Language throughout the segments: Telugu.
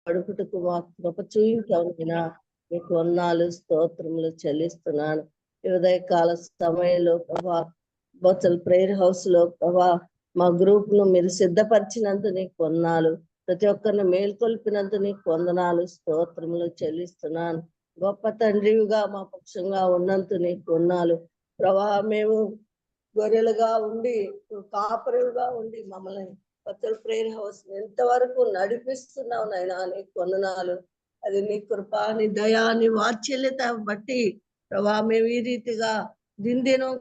గడుపుటకు మా కృప చూయించావునైనా మీకు వందనాలు స్తోత్రములు చెల్లిస్తున్నాను. ఈ ఉదయకాల సమయంలో ప్రభా బోచల్ ప్రేయర్ హౌస్ లో ప్రభా మా గ్రూప్ ను మీరు సిద్ధపరిచినందుకు నీకు వందనాలు. ప్రతి ఒక్కరిని మేల్కొల్పినందుకు నీకు వందనాలు స్తోత్రములు చెల్లిస్తున్నాను. గొప్ప తండ్రివిగా మా పక్షంగా ఉన్నందుకు నీకు వందనాలు ప్రభా. మేము గొర్రెలుగా ఉండి కాపరులుగా ఉండి మమ్మల్ని బోచల్ ప్రేయర్ హౌస్ ఎంతవరకు నడిపిస్తున్నావు నాయనా నీకు వందనాలు. అది నీ కృప, నీ దయా, నీ వాత్సల్యత బట్టి ప్రభా మేము ఈ రీతిగా దినదినం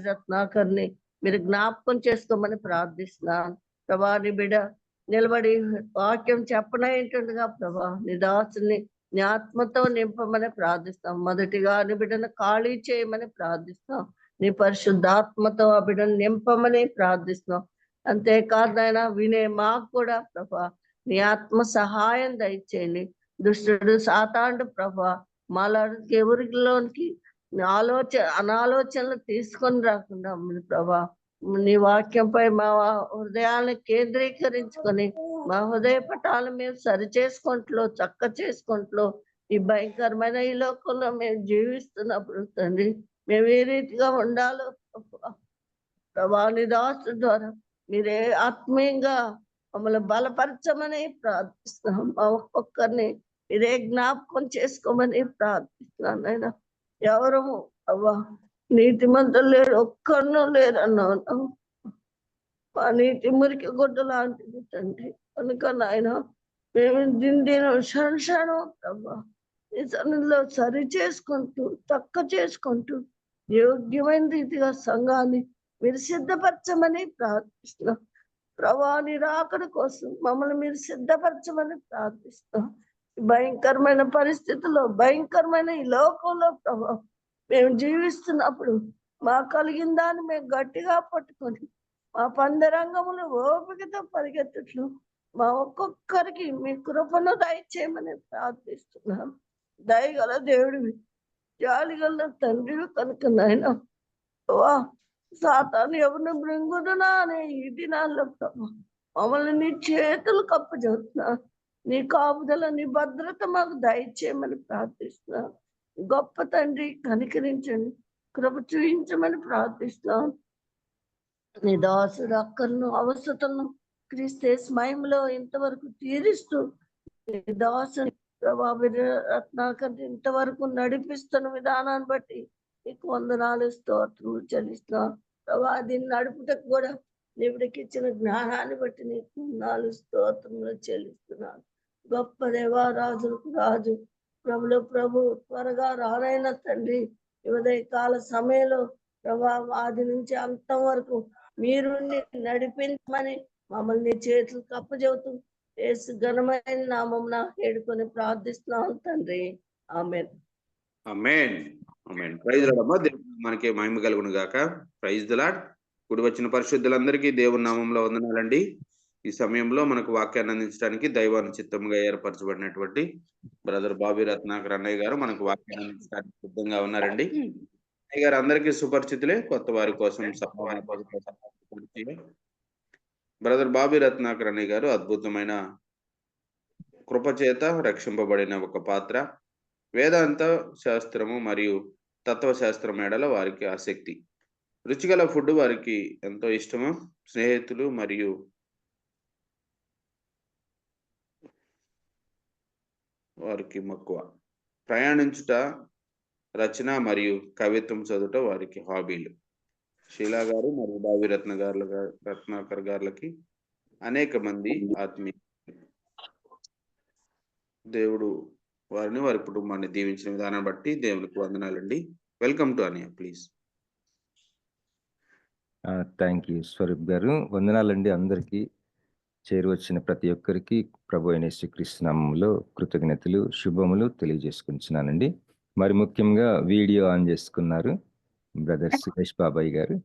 రత్నాకర్ని మీరు జ్ఞాపకం చేసుకోమని ప్రార్థిస్తున్నాను ప్రభా. నీ బిడ్డ నిలబడి వాక్యం చెప్పనైంటుండగా ప్రభా నీ దాసుని నీ ఆత్మతో నింపమని ప్రార్థిస్తాం. మొదటిగా నీ బిడ్డను ఖాళీ చేయమని ప్రార్థిస్తాం. నీ పరిశుద్ధాత్మతో ఆ బిడ్డను నింపమని ప్రార్థిస్తున్నాం. అంతేకాదు ఆయన వినే మాకు కూడా ప్రభా నీ ఆత్మ సహాయం దయచేయండి. దుష్టుడు సాతాండు ప్రభా మాలో ఎవరిలోనికి అనాలోచనలు తీసుకొని రాకుండా ప్రభా నీ వాక్యంపై మా హృదయాన్ని కేంద్రీకరించుకొని మా హృదయ పటాలు మేము సరి చేసుకుంటూ చక్క చేసుకుంటూ ఈ భయంకరమైన ఈ లోకంలో మేము జీవిస్తున్నప్పుడు తండ్రి మేము ఏ రీతిగా ఉండాలో ప్రభా నీ దాసు ద్వారా మీరే ఆత్మీయంగా మమ్మల్ని బలపరచమని ప్రార్థిస్తున్నాం. మా ఒక్కొక్కరిని మీరే జ్ఞాపకం చేసుకోమని ప్రార్థిస్తున్నాను. అయినా ఎవరు అవ్వా నీతిమంతులు లేరు, ఒక్కరు లేరు అన్నావు. మా నీతి మురికి గుడ్డ లాంటిది తండ్రి. కనుక నాయన మేము దిన క్షణం అవ్వా ఈ సన్నిధిలో సరి చేసుకుంటూ తక్క చేసుకుంటూ యోగ్యమైన రీతిగా సంఘాన్ని మీరు సిద్ధపరచమని ప్రార్థిస్తున్నాం. ప్రభా నీ రాకడ కోసం మమ్మల్ని మీరు సిద్ధపరచమని ప్రార్థిస్తున్నాం. భయంకరమైన పరిస్థితుల్లో భయంకరమైన ఈ లోకంలో ప్రభా మేము జీవిస్తున్నప్పుడు మా కలిగిన దాన్ని మేము గట్టిగా పట్టుకొని మా పందరంగములు ఓపికతో పరిగెత్తట్లు మా ఒక్కొక్కరికి మీ కృపను దయచేయమని ప్రార్థిస్తున్నాం. దయగల దేవుడివి, జాలిగల తండ్రివి కనుక నాయన సాతాను ఎవరిని మృంగుదునా అనే ఈ దినాల్లో ప్రభా మమ్మల్ని నీ చేతులు కప్పజేస్తున్నా. నీ కాపుదల నీ భద్రత మాకు దయచేయమని ప్రార్థిస్తున్నాం. గొప్ప తండ్రి కనికరించండి, కృప చూపించమని ప్రార్థిస్తున్నాం. నీ దాసుడు అక్కలను అవసరతలను క్రీస్తే స్మయంలో ఇంతవరకు తీరుస్తూ నీ దాసుని రత్నాకర్ ఇంతవరకు నడిపిస్తున్న విధానాన్ని బట్టి నీకు వందనాలు స్తోత్రములు చెల్లిస్తున్నాం. ప్రభా దీన్ని నడుపుటకు కూడా నీవిడికి ఇచ్చిన జ్ఞానాన్ని బట్టి నీకు వందనాలు స్తోత్రములు చెల్లిస్తున్నాను. గొప్ప దేవా, రాజులకు రాజు, ప్రభులు ప్రభు, త్వరగా రానైన తండ్రి ఉదయ కాల సమయంలో ప్రభా ఆది నుంచి అంతం వరకు మీరు నడిపించమని మమ్మల్ని చేతులు కప్పచెబుతూ యేసు ఘనమైన నామమున వేడుకొని ప్రార్థిస్తున్నాం తండ్రి. Amen. Amen. Amen. Praise the Lord. దేవునికి మనకి మహిమ కలుగును గాక. Praise the Lord. కూడి వచ్చిన పరిశుద్ధులందరికీ దేవుని నామంలో వందనాలండి. ఈ సమయంలో మనకు వాక్యాన్ని అందించడానికి దైవాన్ని చిత్తముగా ఏర్పరచబడినటువంటి బ్రదర్ బాబీ రత్నాకర్ అన్నయ్య గారు మనకు వాక్యాన్ని అందించడానికి సిద్ధంగా ఉన్నారండి. అన్నయ్య గారు అందరికీ సుపరిచితులే, కొత్త వారి కోసం బ్రదర్ బాబీ రత్నాకర్ అన్నయ్య గారు అద్భుతమైన కృపచేత రక్షింపబడిన ఒక పాత్ర. వేదాంత శాస్త్రము మరియు తత్వశాస్త్రం ఎడల వారికి ఆసక్తి, రుచిగల ఫుడ్ వారికి ఎంతో ఇష్టము, స్నేహితులు మరియు వారికి మక్కువ, ప్రయాణించుట, రచన మరియు కవిత్వం చదువుట వారికి హాబీలు. శీలా గారు మరియు బాబీ రత్నాకర్ గారులకి అనేక మంది ఆత్మీయ దేవుడు వారిని వారి కుటుంబాన్ని దీవించిన విధానం బట్టి దేవునికి వందనాలండి. వెల్కమ్ టు అనియా ప్లీజ్. థ్యాంక్ యూ స్వరూప్ గారు. వందనాలండి. అందరికీ చేరువచ్చిన ప్రతి ఒక్కరికి ప్రభు అయిన యేసుక్రీస్తు నామములో కృతజ్ఞతలు శుభములు తెలియజేసుకుంటున్నానండి. మరి ముఖ్యంగా వీడియో ఆన్ చేసుకున్నారు బ్రదర్ సురేష్ బాబాయ్ గారు.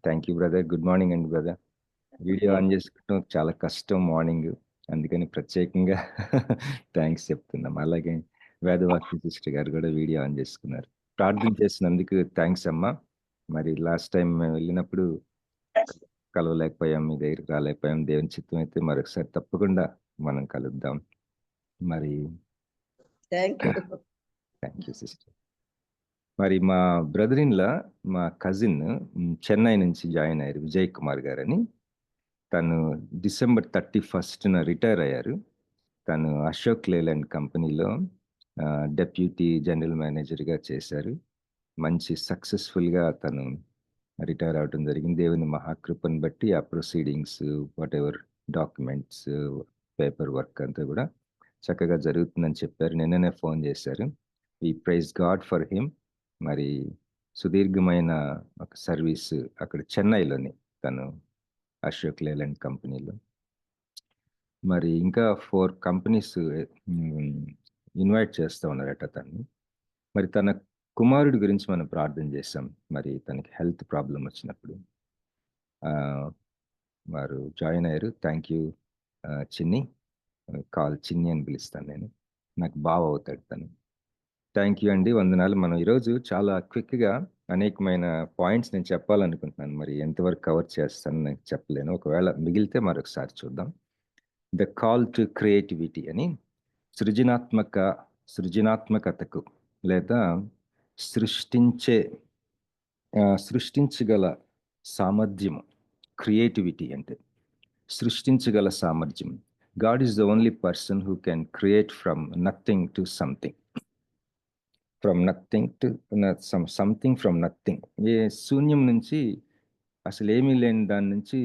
Thank you brother. Good morning అండి బ్రదర్. వీడియో ఆన్ చేసుకోవడం చాలా కష్టం మార్నింగ్, అందుకని ప్రత్యేకంగా థ్యాంక్స్ చెప్తున్నాం. అలాగే వేదవాక్య సిస్టర్ గారు కూడా వీడియో ఆన్ చేసుకున్నారు. ప్రార్థన చేసినందుకు థ్యాంక్స్ అమ్మా. మరి లాస్ట్ టైం మేము వెళ్ళినప్పుడు కలవలేకపోయాం, మీ దగ్గరికి రాలేకపోయాం. దేవుని చిత్తం అయితే మరొకసారి తప్పకుండా మనం కలుద్దాం. మరి thank you. Thank you sister. మరి మా బ్రదర్ ఇన్ లా, మా కజిన్ చెన్నై నుంచి జాయిన్ అయ్యారు, విజయ్ కుమార్ గారని. తను డిసెంబర్ 31న రిటైర్ అయ్యారు. తను అశోక్ లేలాండ్ కంపెనీలో డెప్యూటీ జనరల్ మేనేజర్గా చేశారు. మంచి సక్సెస్ఫుల్గా తను రిటైర్ అవడం జరిగింది. దేవుని మహాకృపను బట్టి ఆ proceedings, what ever documents, paper work అంతా కూడా చక్కగా జరుగుతుందని చెప్పారు. నిన్ననే ఫోన్ చేశారు. ఈ ప్రైజ్ గాడ్ ఫర్ హిమ్. మరి సుదీర్ఘమైన ఒక సర్వీస్ అక్కడ చెన్నైలోని తను అశోక్ లేలాండ్ కంపెనీలో. మరి ఇంకా 4 కంపెనీస్ ఇన్వైట్ చేస్తూ ఉన్నారట తను. మరి తన కుమారుడి గురించి మనం ప్రార్థన చేశాం. మరి తనకి హెల్త్ ప్రాబ్లం వచ్చినప్పుడు వారు జాయిన్ అయ్యారు. థ్యాంక్ యూ చిన్ని. కాల్ చిన్ని అని పిలుస్తాను నేను, నాకు బావ అవుతాడు తను. థ్యాంక్ యూ అండి, వందనాలు. మనం ఈరోజు చాలా క్విక్గా అనేకమైన పాయింట్స్ నేను చెప్పాలనుకుంటున్నాను. మరి ఎంతవరకు కవర్ చేస్తాను నాకు చెప్పలేను. ఒకవేళ మిగిలితే మరొకసారి చూద్దాం. ద కాల్ టు క్రియేటివిటీ అని సృజనాత్మకతకు లేదా సృష్టించగల సామర్థ్యము. క్రియేటివిటీ అంటే సృష్టించగల సామర్థ్యం. God is the only person who can create from nothing to something. From nothing to something from nothing. ఏ శూన్యం నుంచి, అసలు ఏమీ లేని దాని నుంచి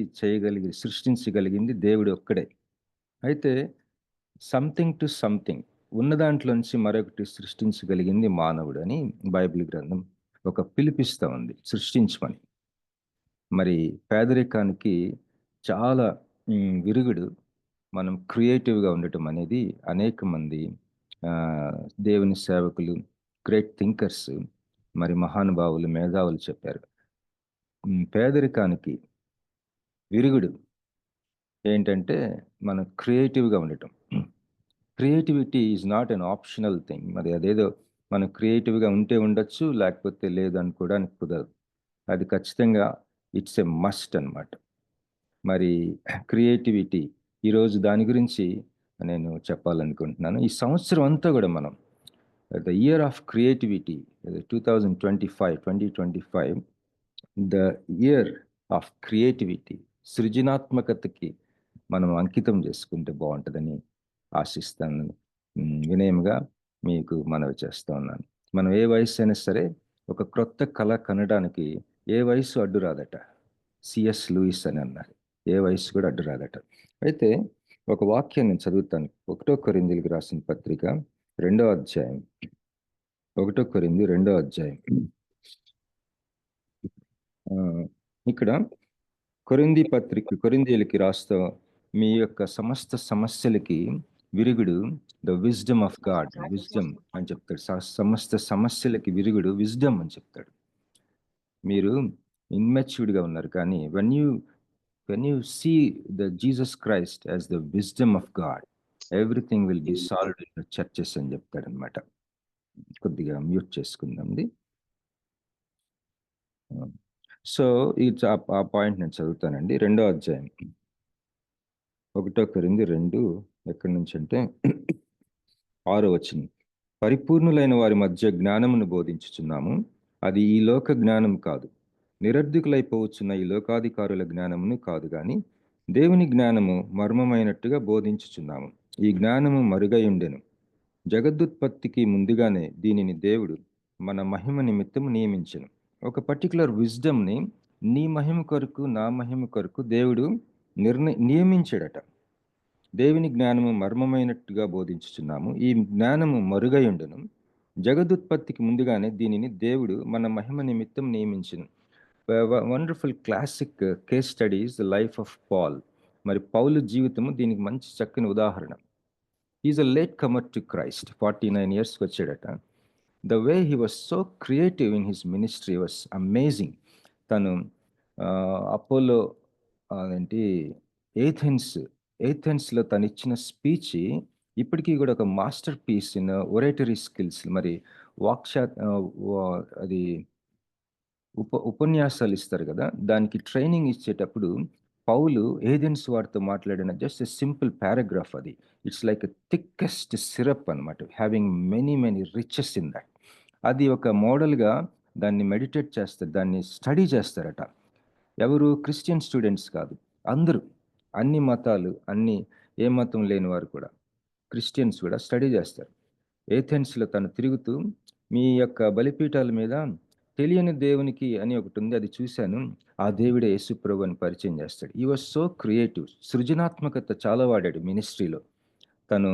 సృష్టించగలిగింది దేవుడు ఒక్కడే. అయితే సంథింగ్ టు సంథింగ్, ఉన్న దాంట్లోంచి మరొకటి సృష్టించగలిగింది మానవుడు అని బైబిల్ గ్రంథం ఒక పిలిపిస్తూ ఉంది, సృష్టించమని. మరి పేదరికానికి చాలా విరుగుడు మనం క్రియేటివ్గా ఉండటం అనేది. అనేక మంది దేవుని సేవకులు, గ్రేట్ థింకర్స్, మరి మహానుభావులు, మేధావులు చెప్పారు. పేదరికానికి విరుగుడు ఏంటంటే మనం క్రియేటివ్గా ఉండటం. Creativity is not an optional thing. మరి అదేదో మనం క్రియేటివ్గా ఉంటే ఉండొచ్చు, లేకపోతే లేదు అనుకోవడానికి కుదరదు. అది ఖచ్చితంగా ఇట్స్ ఎ మస్ట్ అన్నమాట. మరి క్రియేటివిటీ ఈరోజు దాని గురించి నేను చెప్పాలనుకుంటున్నాను. ఈ సంవత్సరం అంతా కూడా మనం the year of creativity 2025 the year of creativity, సృజనాత్మకతకి మనం అంకితం చేసుకుంటే బాగుంటుందని ఆశిస్తాను. వినయంగా మీకు మనవి చేస్తూ ఉన్నాను. మనం ఏ వయసు అయినా సరే ఒక క్రొత్త కళ కనడానికి ఏ వయసు అడ్డు రాదట. సిఎస్ లూయిస్ అని అన్నారు, ఏ వయసు కూడా అడ్డు రాదట. అయితే ఒక వాక్యం నేను చదువుతాను. 1 కొరింథీయులకు రాసిన పత్రిక 2వ అధ్యాయం. 1 కొరింథీ 2వ అధ్యాయం. ఇక్కడ కొరింథీయులకి రాస్తూ మీ యొక్క సమస్త సమస్యలకి విరుగుడు the wisdom of God. Wisdom అని చెప్తాడు. సమస్త సమస్యలకి విరుగుడు విజ్డమ్ అని చెప్తాడు. మీరు ఇన్మెచ్యూర్డ్గా ఉన్నారు, కానీ when you see the Jesus Christ as the wisdom of God, everything will be solved in the churches అని చెప్తాడు అనమాట. కొద్దిగా మ్యూట్ చేసుకుందాంది. సో ఆ పాయింట్ నేను చదువుతానండి. 2వ అధ్యాయం 1 కొరింథీ 2 ఎక్కడి నుంచి అంటే 6వ వచనం. పరిపూర్ణులైన వారి మధ్య జ్ఞానమును బోధించుచున్నాము, అది ఈ లోక జ్ఞానం కాదు, నిరర్ధకులైపోవచ్చున్న ఈ లోకాధికారుల జ్ఞానమును కాదు, గాని దేవుని జ్ఞానము మర్మమైనట్టుగా బోధించుచున్నాము. ఈ జ్ఞానము మరుగై ఉండెను. జగదుత్పత్తికి ముందుగానే దీనిని దేవుడు మన మహిమ నిమిత్తము నియమించెను. ఒక పర్టికులర్ విజ్డమ్ని నీ మహిమ కొరకు, నా మహిమ కొరకు దేవుడు నియమించాడట. దేవుని జ్ఞానము మర్మమైనట్టుగా బోధించుచున్నాము, ఈ జ్ఞానము మరుగై ఉండెను. జగదుత్పత్తికి ముందుగానే దీనిని దేవుడు మన మహిమ నిమిత్తం నియమించెను. Wonderful classic case studies the life of Paul. మరి పౌలు జీవితము దీనికి మంచి చక్కని ఉదాహరణ. Is a late comer to Christ. 49 yearsకి వచ్చాడట. The way he was so creative in his ministry was amazing. తను అపోలో ఏథెన్స్ ఏథెన్స్లో తను ఇచ్చిన స్పీచ్ ఇప్పటికీ కూడా ఒక masterpiece in oratory skills. మరి అది ఉపన్యాసాలు ఇస్తారు కదా, దానికి ట్రైనింగ్ ఇచ్చేటప్పుడు పౌలు ఏథెన్స్ వారితో మాట్లాడిన జస్ట్ ఎ సింపుల్ పారాగ్రాఫ్ అది. It's like a thickest syrup అనమాట, having many riches in that. అది ఒక మోడల్గా దాన్ని మెడిటేట్ చేస్తారు, దాన్ని స్టడీ చేస్తారట. ఎవరు? క్రిస్టియన్ స్టూడెంట్స్ కాదు, అందరూ, అన్ని మతాలు, ఏ మతం లేని వారు కూడా, క్రిస్టియన్స్ కూడా స్టడీ చేస్తారు. ఏథెన్స్లో తను తిరుగుతూ మీ యొక్క బలిపీఠాల మీద తెలియని దేవునికి అని ఒకటి ఉంది, అది చూశాను, ఆ దేవుడే యేసు ప్రభు అని పరిచయం చేస్తాడు. ఈ వాజ్ సో క్రియేటివ్, సృజనాత్మకత చాలా వాడాడు మినిస్ట్రీలో. తను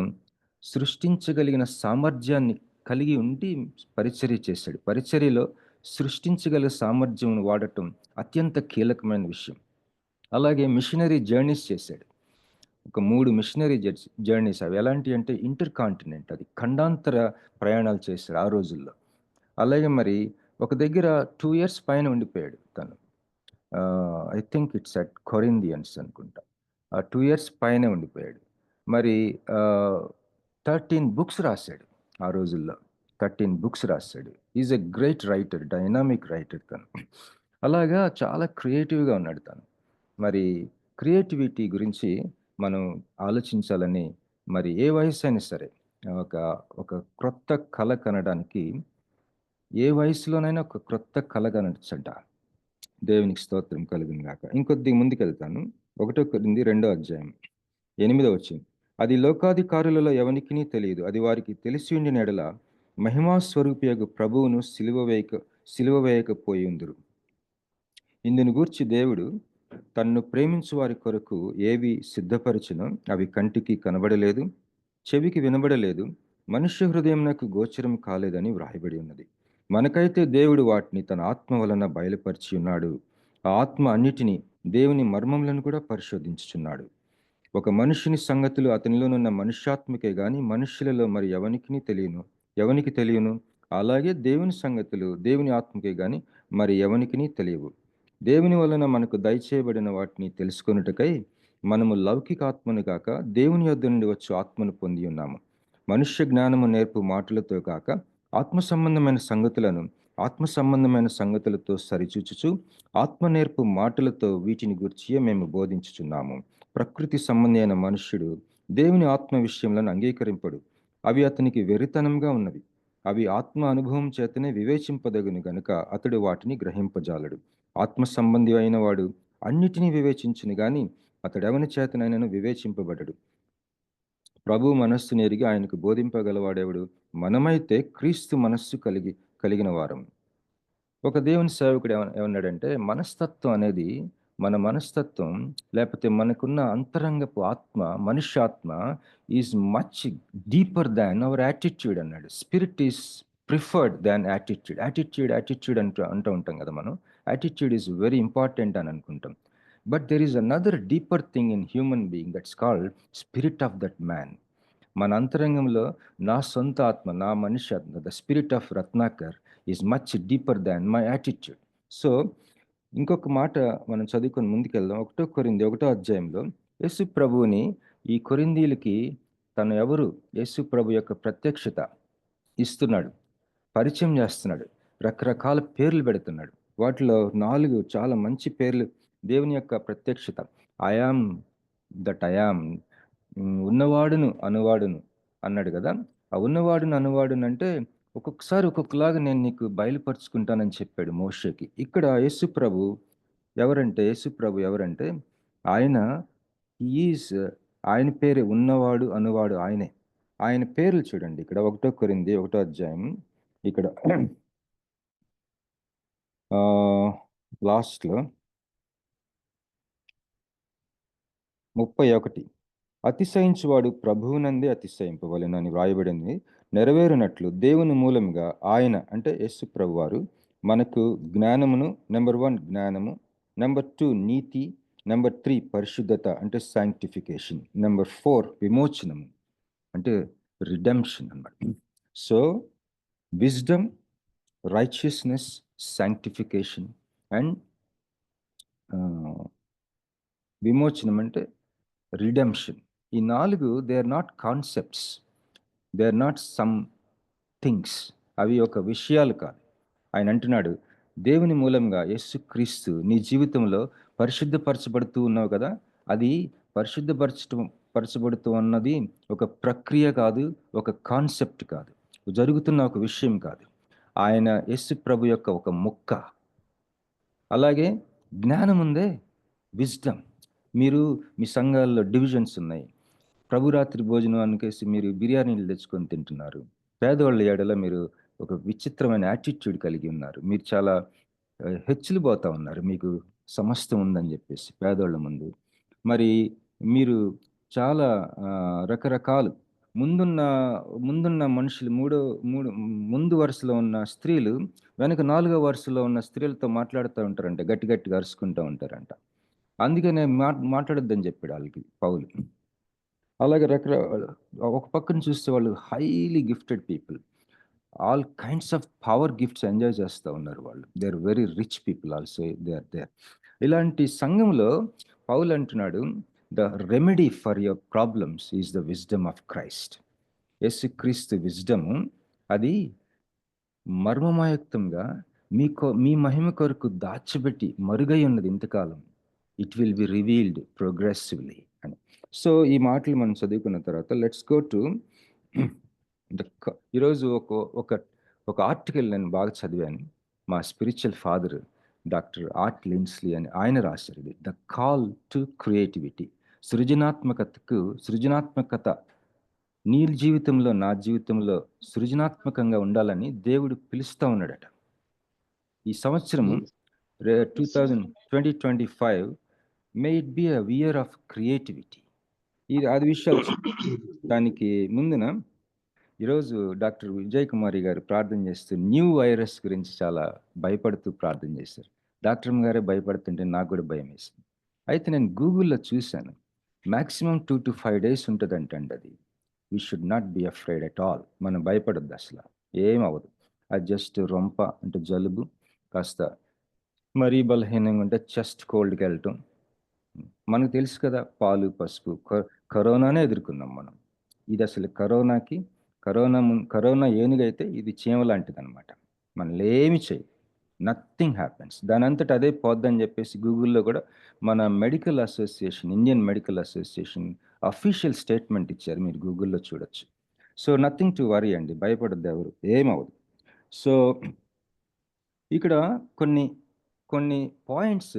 సృష్టించగలిగిన సామర్థ్యాన్ని కలిగి ఉండి పరిచర్య చేశాడు. పరిచర్యలో సృష్టించగల సామర్థ్యం వాడటం అత్యంత కీలకమైన విషయం. అలాగే మిషనరీ జర్నీస్ చేశాడు. ఒక 3 మిషనరీ జర్నీస్. అవి ఎలాంటి అంటే ఇంటర్ కాంటినెంట్, అది ఖండాంతర ప్రయాణాలు చేశాడు ఆ రోజుల్లో. అలాగే మరి ఒక దగ్గర 2 years పైన ఉండిపోయాడు తను. I think it's at Corinthians అనుకుంటా. 2 years పైనే ఉండిపోయాడు. మరి 13 books రాశాడు ఆ రోజుల్లో. 13 books రాశాడు. Is a great writer, dynamic writer తను. అలాగా చాలా క్రియేటివ్గా ఉన్నాడు తను. మరి క్రియేటివిటీ గురించి మనం ఆలోచించాలని, మరి ఏ వయసు అయినా సరే ఒక క్రొత్త కళ కనడానికి, ఏ వయసులోనైనా ఒక క్రొత్త కళ కనొచ్చంట. దేవునికి స్తోత్రం కలుగును గాక. ఇంకొద్ది ముందుకెళ్తాను. 1 కొరింథీ 2:8 అది లోకాధికారులలో ఎవనికిని తెలియదు, అది వారికి తెలిసి ఉండిన ఎడల మహిమా స్వరూపియగు ప్రభువును సిలువ వేయకపోయి ఉందురు. ఇందును గూర్చి దేవుడు తన్ను ప్రేమించు వారి కొరకు ఏవి సిద్ధపరచునో అవి కంటికి కనబడలేదు, చెవికి వినబడలేదు, మనుష్య హృదయంనకు గోచరం కాలేదని వ్రాయబడి ఉన్నది. మనకైతే దేవుడు వాటిని తన ఆత్మ వలన బయలుపరిచి ఉన్నాడు. ఆ ఆత్మ అన్నిటినీ, దేవుని మర్మములను కూడా పరిశోధించుచున్నాడు. ఒక మనుషుని సంగతులు అతనిలోనున్న మనుష్యాత్మకే గాని మనుష్యులలో మరి ఎవనికి తెలియను. అలాగే దేవుని సంగతులు దేవుని ఆత్మకే గాని మరి ఎవనికిని తెలియవు. దేవుని వలన మనకు దయచేయబడిన వాటిని తెలుసుకొనుటకై మనము లౌకిక ఆత్మను కాక దేవుని యొద్ద నుండి వచ్చు ఆత్మను పొంది ఉన్నాము. మనుష్య జ్ఞానము నేర్పు మాటలతో కాక ఆత్మ సంబంధమైన సంగతులతో సరిచూచుచు ఆత్మ నేర్పు మాటలతో వీటిని గూర్చియే మేము బోధించుచున్నాము. ప్రకృతి సంబంధి అయిన మనుష్యుడు దేవుని ఆత్మ విషయంలో అంగీకరింపడు. అవి అతనికి వెరితనంగా ఉన్నవి. అవి ఆత్మ అనుభవం చేతనే వివేచింపదగును గనుక అతడు వాటిని గ్రహింపజాలడు. ఆత్మ సంబంధి అయిన వాడు అన్నిటినీ వివేచించును గాని అతడెవని చేతనైనను వివేచింపబడడు. ప్రభు మనస్సు నెరిగి ఆయనకు బోధింపగలవాడెవడు? మనమైతే క్రీస్తు మనస్సు కలిగిన వారం. ఒక దేవుని సేవకుడు ఏమన్నాడంటే, మన మనస్తత్వం లేకపోతే మనకున్న అంతరంగపు ఆత్మ, మనుష్యాత్మ is much deeper than our attitude అన్నాడు. Spirit is preferred than attitude అంటూ ఉంటాం కదా మనం. యాటిట్యూడ్ ఈజ్ వెరీ ఇంపార్టెంట్ అని అనుకుంటాం. But there is another deeper thing in human being, that's called spirit of that man. మన అంతరంగంలో నా సొంత ఆత్మ, నా మనుష్యాత్మ, the spirit of Ratnakar is much deeper than my attitude. So ఇంకొక మాట మనం చదువుకొని ముందుకెళ్దాం. 1 కొరింథీ 1 యేసు ప్రభువుని ఈ కొరింథీలకి తను ఎవరు, యేసు ప్రభు యొక్క ప్రత్యక్షత ఇస్తున్నాడు, పరిచయం చేస్తున్నాడు, రకరకాల పేర్లు పెడుతున్నాడు. వాటిలో 4 చాలా మంచి పేర్లు. దేవుని యొక్క ప్రత్యక్షత, ఐయామ్ దట్ ఐయామ్, ఉన్నవాడును అనువాడును అన్నాడు కదా. ఆ ఉన్నవాడును అనువాడును అంటే ఒక్కొక్కసారి ఒక్కొక్కలాగా నేను నీకు బయలుపరుచుకుంటానని చెప్పాడు మోషేకి. ఇక్కడ యేసు ప్రభు ఎవరంటే ఆయన పేరే ఉన్నవాడు అనువాడు ఆయనే. ఆయన పేర్లు చూడండి ఇక్కడ 1 కొరింథీ 1 ఇక్కడ లాస్ట్లో 31 అతిశయించువాడు ప్రభువునందే అతిశయింపవలెను అని వ్రాయబడింది. నెరవేరునట్లు దేవుని మూలముగా ఆయన అంటే యేసు ప్రభు వారు మనకు జ్ఞానమును, నెంబర్ 1 జ్ఞానము, నెంబర్ 2 నీతి, నెంబర్ 3 పరిశుద్ధత అంటే సాంక్టిఫికేషన్, నెంబర్ 4 విమోచనము అంటే రిడెంప్షన్ అన్నమాట. So wisdom, righteousness, sanctification and విమోచనం అంటే రిడెంప్షన్. ఈ 4 they are not concepts, they are not some things. అవి ఒక విషయాలు కాదు. ఆయన అంటున్నాడు, దేవుని మూలంగా యేసుక్రీస్తు నీ జీవితంలో పరిశుద్ధపరచబడుతూ ఉన్నావు కదా, అది పరచబడుతూ ఉన్నది ఒక ప్రక్రియ కాదు, ఒక కాన్సెప్ట్ కాదు, జరుగుతున్న ఒక విషయం కాదు. ఆయన యేసు ప్రభు యొక్క ఒక ముక్క. అలాగే జ్ఞానం ఉందే, విజ్డమ్. మీరు మీ సంఘాల్లో డివిజన్స్ ఉన్నాయి. ప్రభురాత్రి భోజనం అనుకేసి మీరు బిర్యానీలు తెచ్చుకొని తింటున్నారు. పేదవాళ్ళ ఏడల మీరు ఒక విచిత్రమైన యాటిట్యూడ్ కలిగి ఉన్నారు. మీరు చాలా హెచ్చులు పోతా ఉన్నారు, మీకు సమస్తం ఉందని చెప్పేసి పేదవాళ్ళ ముందు. మరి మీరు చాలా రకరకాలు ముందున్న మనుషులు ముందు వరుసలో ఉన్న స్త్రీలు వెనక 4వ వరుసలో ఉన్న స్త్రీలతో మాట్లాడుతూ ఉంటారంట, గట్టి గట్టిగా అరుచుకుంటూ ఉంటారంట. అందుకనే మాట్లాడొద్దని చెప్పాడు వాళ్ళకి పౌలు. అలాగే ఒక పక్కన చూస్తే వాళ్ళు highly gifted people, all kinds of power gifts enjoy చేస్తూ ఉన్నారు వాళ్ళు. They are very rich people also, they are there. ఇలాంటి సంఘంలో పౌలు అంటున్నాడు, the remedy for your problems is the wisdom of Christ. యేసుక్రీస్తు విజ్డము అది మర్మమాయుక్తంగా మీ మహిమ కొరకు దాచిపెట్టి మరుగై ఉన్నది ఇంతకాలం. It will be revealed progressively అని. సో ఈ మాటలు మనం చదువుకున్న తర్వాత లెట్స్ గో టు ఈరోజు ఒక ఆర్టికల్ నేను బాగా చదివాను. మా స్పిరిచువల్ ఫాదర్ డాక్టర్ ఆర్ట్ లిన్స్లీ అని ఆయన రాశారు ఇది, ద కాల్ టు క్రియేటివిటీ. సృజనాత్మకత నీ జీవితంలో, నా జీవితంలో సృజనాత్మకంగా ఉండాలని దేవుడు పిలుస్తూ ఉన్నాడట. ఈ సంవత్సరం 2025 may it be a year of creativity. ఇది అది విషయాలు. దానికి ముందున ఈరోజు డాక్టర్ విజయ్ కుమారి గారు ప్రార్థన చేస్తూ న్యూ వైరస్ గురించి చాలా భయపడుతూ ప్రార్థన చేశారు. డాక్టర్ గారే భయపడుతుంటే నాకు కూడా భయం వేసింది. అయితే నేను గూగుల్లో చూశాను, మ్యాక్సిమం 2 to 5 days ఉంటుందంటండి అది. We should not be afraid at all. మనం భయపడద్దు, అసలు ఏమవ్వదు. అది జస్ట్ రొంప అంటే జలుబు, కాస్త మరీ బలహీనంగా ఉంటే చెస్ట్ కోల్డ్కి వెళ్ళటం. మనకు తెలుసు కదా, పాలు పసుపు, కరోనానే ఎదుర్కొన్నాం మనం. ఇది అసలు కరోనా ఏనుగైతే ఇది చీమ లాంటిది అనమాట. మనల్ని ఏమి చేయి, నథింగ్ హ్యాపెన్స్, దాని అంతటా అదే పోద్దని చెప్పేసి గూగుల్లో కూడా మన medical association, Indian medical association official statement ఇచ్చారు, మీరు గూగుల్లో చూడొచ్చు. సో నథింగ్ టు వరీ అండి, భయపడద్దు ఎవరు, ఏమవదు. సో ఇక్కడ కొన్ని పాయింట్స్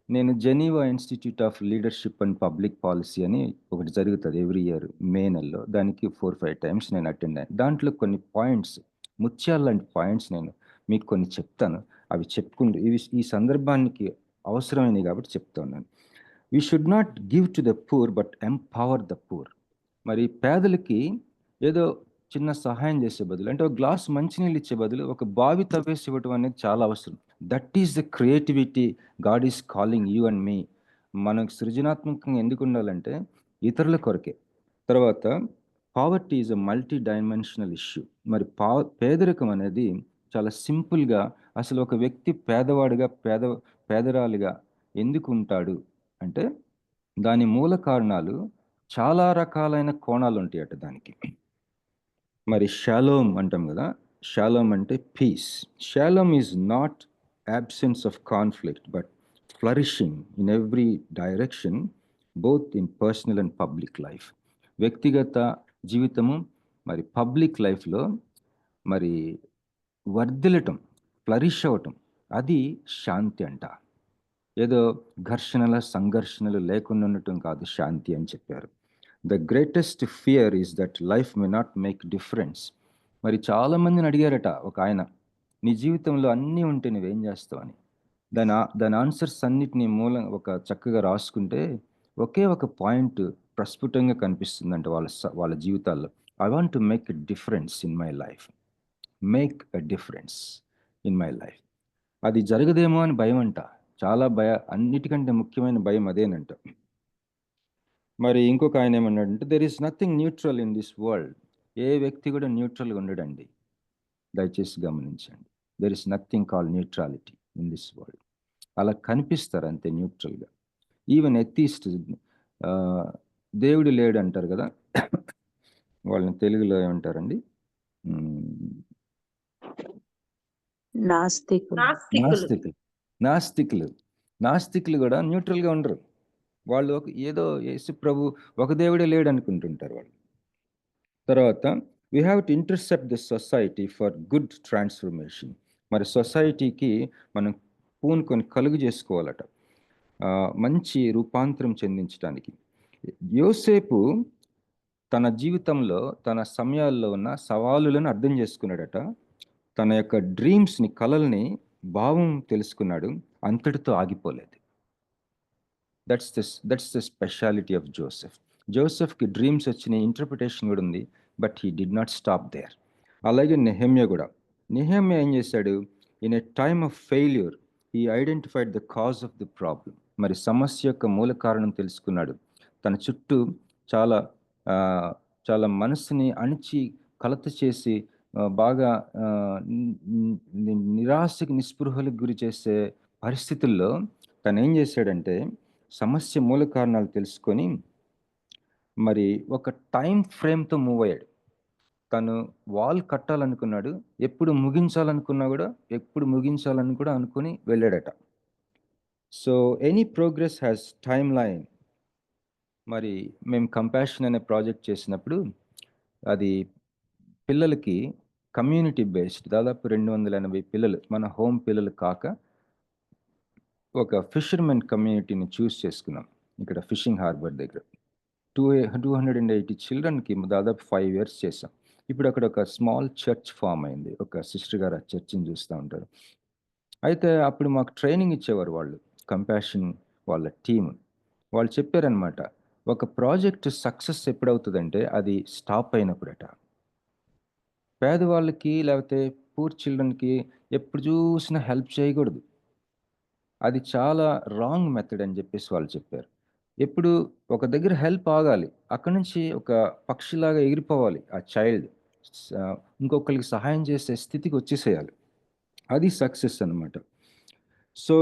నేను Geneva institute of leadership and public policy అని ఒకటి జరుగుతుంది ఎవ్రీ ఇయర్ మే నెలలో. దానికి 4-5 times నేను అటెండ్ అయ్యాను. దాంట్లో కొన్ని పాయింట్స్, ముత్యాల లాంటి పాయింట్స్ నేను మీకు కొన్ని చెప్తాను. అవి చెప్పుకుంటూ ఈ సందర్భానికి అవసరమైనవి కాబట్టి చెప్తా ఉన్నాను. We should not give to the poor but empower the poor. మరి పేదలకి ఏదో చిన్న సహాయం చేసే బదులు, అంటే ఒక గ్లాస్ మంచినీళ్ళు ఇచ్చే బదులు ఒక బావి తవ్వేసి ఇవ్వటం అనేది చాలా అవసరం. That is the creativity God is calling you and me. మనకు సృజనాత్మకంగా ఎందుకు ఉండాలంటే ఇతరుల కొరకే. తర్వాత poverty is a multi dimensional issue. మరి పేదరికం అనేది చాలా సింపుల్గా, అసలు ఒక వ్యక్తి పేదవాడిగా పేదరాలిగా ఎందుకు ఉంటాడు అంటే దాని మూల కారణాలు చాలా రకాలైన కోణాలు ఉంటాయట దానికి. మరి షాలోమ్ అంటాం కదా, షాలోమ్ అంటే పీస్. షాలోమ్ is not absence of conflict but flourishing in every direction, both in personal and public life. వ్యక్తిగత జీవితము మరి పబ్లిక్ లైఫ్లో మరి వర్ధిల్లటం, ఫ్లరిష్ అవ్వటం, అది శాంతి అంట. ఏదో సంఘర్షణలు లేకుండా ఉండటం కాదు శాంతి అని చెప్పారు. The greatest fear is that life may not make difference. మరి చాలా మందిని అడిగారట ఒక ఆయన, నీ జీవితంలో అన్నీ ఉంటే నువ్వేం చేస్తావు అని. దాని ఆన్సర్స్ అన్నిటినీ ఒక చక్కగా రాసుకుంటే ఒకే ఒక పాయింట్ ప్రస్ఫుటంగా కనిపిస్తుందంట వాళ్ళ జీవితాల్లో. I want to make a difference in my life. Make a difference in my life. అది జరగదేమో అని భయం అంట. చాలా అన్నిటికంటే ముఖ్యమైన భయం అదేనంట. మరి ఇంకొక ఆయన ఏమన్నాడంటే, there is nothing neutral in this world. ఏ వ్యక్తి కూడా న్యూట్రల్గా ఉండడండి, దయచేసి గమనించండి. There is nothing called neutrality in this world. అలా కనిపిస్తారు అంతే న్యూట్రల్గా. ఈవెన్ ఎథీస్ట్ దేవుడు లేడు అంటారు కదా, వాళ్ళని తెలుగులో ఏమంటారండి? నాస్తికులు. నాస్తికులు కూడా న్యూట్రల్గా ఉండరు. వాళ్ళు ఏదో యేసు ప్రభు ఒక దేవుడే లేడు అనుకుంటుంటారు వాళ్ళు. తర్వాత we have to intercept the society for good transformation. మరి సొసైటీకి మనం పూనుకొని కలుగు చేసుకోవాలట, మంచి రూపాంతరం చెందించడానికి. యోసేపు తన జీవితంలో తన సమయాల్లో ఉన్న సవాలులను అర్థం చేసుకున్నాడట. తన యొక్క డ్రీమ్స్ని, కలల్ని భావం తెలుసుకున్నాడు, అంతటితో ఆగిపోలేదు. That's the speciality of Joseph. జోసెఫ్కి డ్రీమ్స్ వచ్చిన ఇంటర్ప్రిటేషన్ కూడా ఉంది, but he did not stop there. అలాగే నెహెమ్యా కూడా. నెహెమ్యా ఏం చేశాడు? In a time of failure he identified the cause of the problem. మరి సమస్య యొక్క మూల కారణం తెలుసుకున్నాడు. తన చుట్టూ చాలా మనసుని అణిచి కలత చేసి బాగా నిరాశకి, నిస్పృహలకు గురి చేసే పరిస్థితుల్లో తను ఏం చేశాడంటే సమస్య మూల కారణాలు తెలుసుకొని మరి ఒక టైం ఫ్రేమ్తో మూవ్ అయ్యాడు. తను వాల్ కట్టాలనుకున్నాడు, ఎప్పుడు ముగించాలనుకున్నా కూడా ముగించాలని కూడా అనుకుని వెళ్ళాడట. So any progress has timeline. మరి మేము కంపాషన్ అనే ప్రాజెక్ట్ చేసినప్పుడు అది పిల్లలకి కమ్యూనిటీ బేస్డ్, దాదాపు 280 పిల్లలు, మన హోమ్ పిల్లలు కాక ఒక ఫిషర్మెన్ కమ్యూనిటీని చూస్ చేసుకున్నాం ఇక్కడ ఫిషింగ్ హార్బర్ దగ్గర. 280 చిల్డ్రన్కి దాదాపు 5 years చేసాం. ఇప్పుడు అక్కడ ఒక స్మాల్ చర్చ్ ఫామ్ అయింది. ఒక సిస్టర్ గారు ఆ చర్చిని చూస్తూ ఉంటారు. అయితే అప్పుడు మాకు ట్రైనింగ్ ఇచ్చేవారు వాళ్ళు, కంపాషన్ వాళ్ళ టీమ్. వాళ్ళు చెప్పారనమాట, ఒక ప్రాజెక్ట్ సక్సెస్ ఎప్పుడవుతుందంటే అది స్టాప్ అయినప్పుడట. పేదవాళ్ళకి లేకపోతే పూర్ చిల్డ్రన్కి ఎప్పుడు చూసినా హెల్ప్ చేయకూడదు, అది చాలా రాంగ్ మెథడ్ అని చెప్పేసి వాళ్ళు చెప్పారు. ఎప్పుడు ఒక దగ్గర హెల్ప్ ఆగాలి, అక్కడి నుంచి ఒక పక్షిలాగా ఎగిరిపోవాలి ఆ చైల్డ్, ఇంకొకరికి సహాయం చేసే స్థితికి వచ్చేసేయాలి. అది సక్సెస్ అన్నమాట. So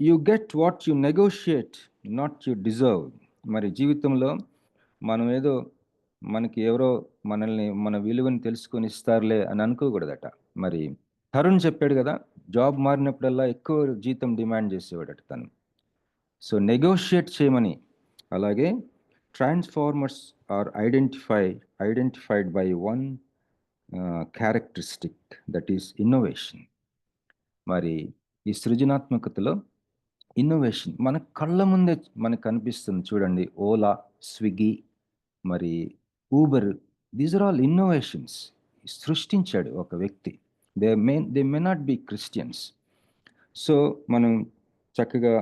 you get what you negotiate, not you deserve. మరి జీవితంలో మనం ఏదో మనకి ఎవరో మనల్ని మన విలువని తెలుసుకొని ఇస్తారులే అని అనుకోకూడదట. మరి తరుణ్ చెప్పాడు కదా, జాబ్ మారినప్పుడల్లా ఎక్కువ జీతం డిమాండ్ చేసేవాడట తను. సో నెగోషియేట్ చేయమని. అలాగే transformers are identified by one characteristic, that is innovation. మరి ఈ సృజనాత్మకతలో ఇన్నోవేషన్ మన కళ్ళ ముందే మనకు కనిపిస్తుంది చూడండి. ఓలా, స్విగ్గీ, మరి Uber, these are all innovations. సృష్టించాడు ఒక వ్యక్తి. They may not be Christians. So మనం చక్కగా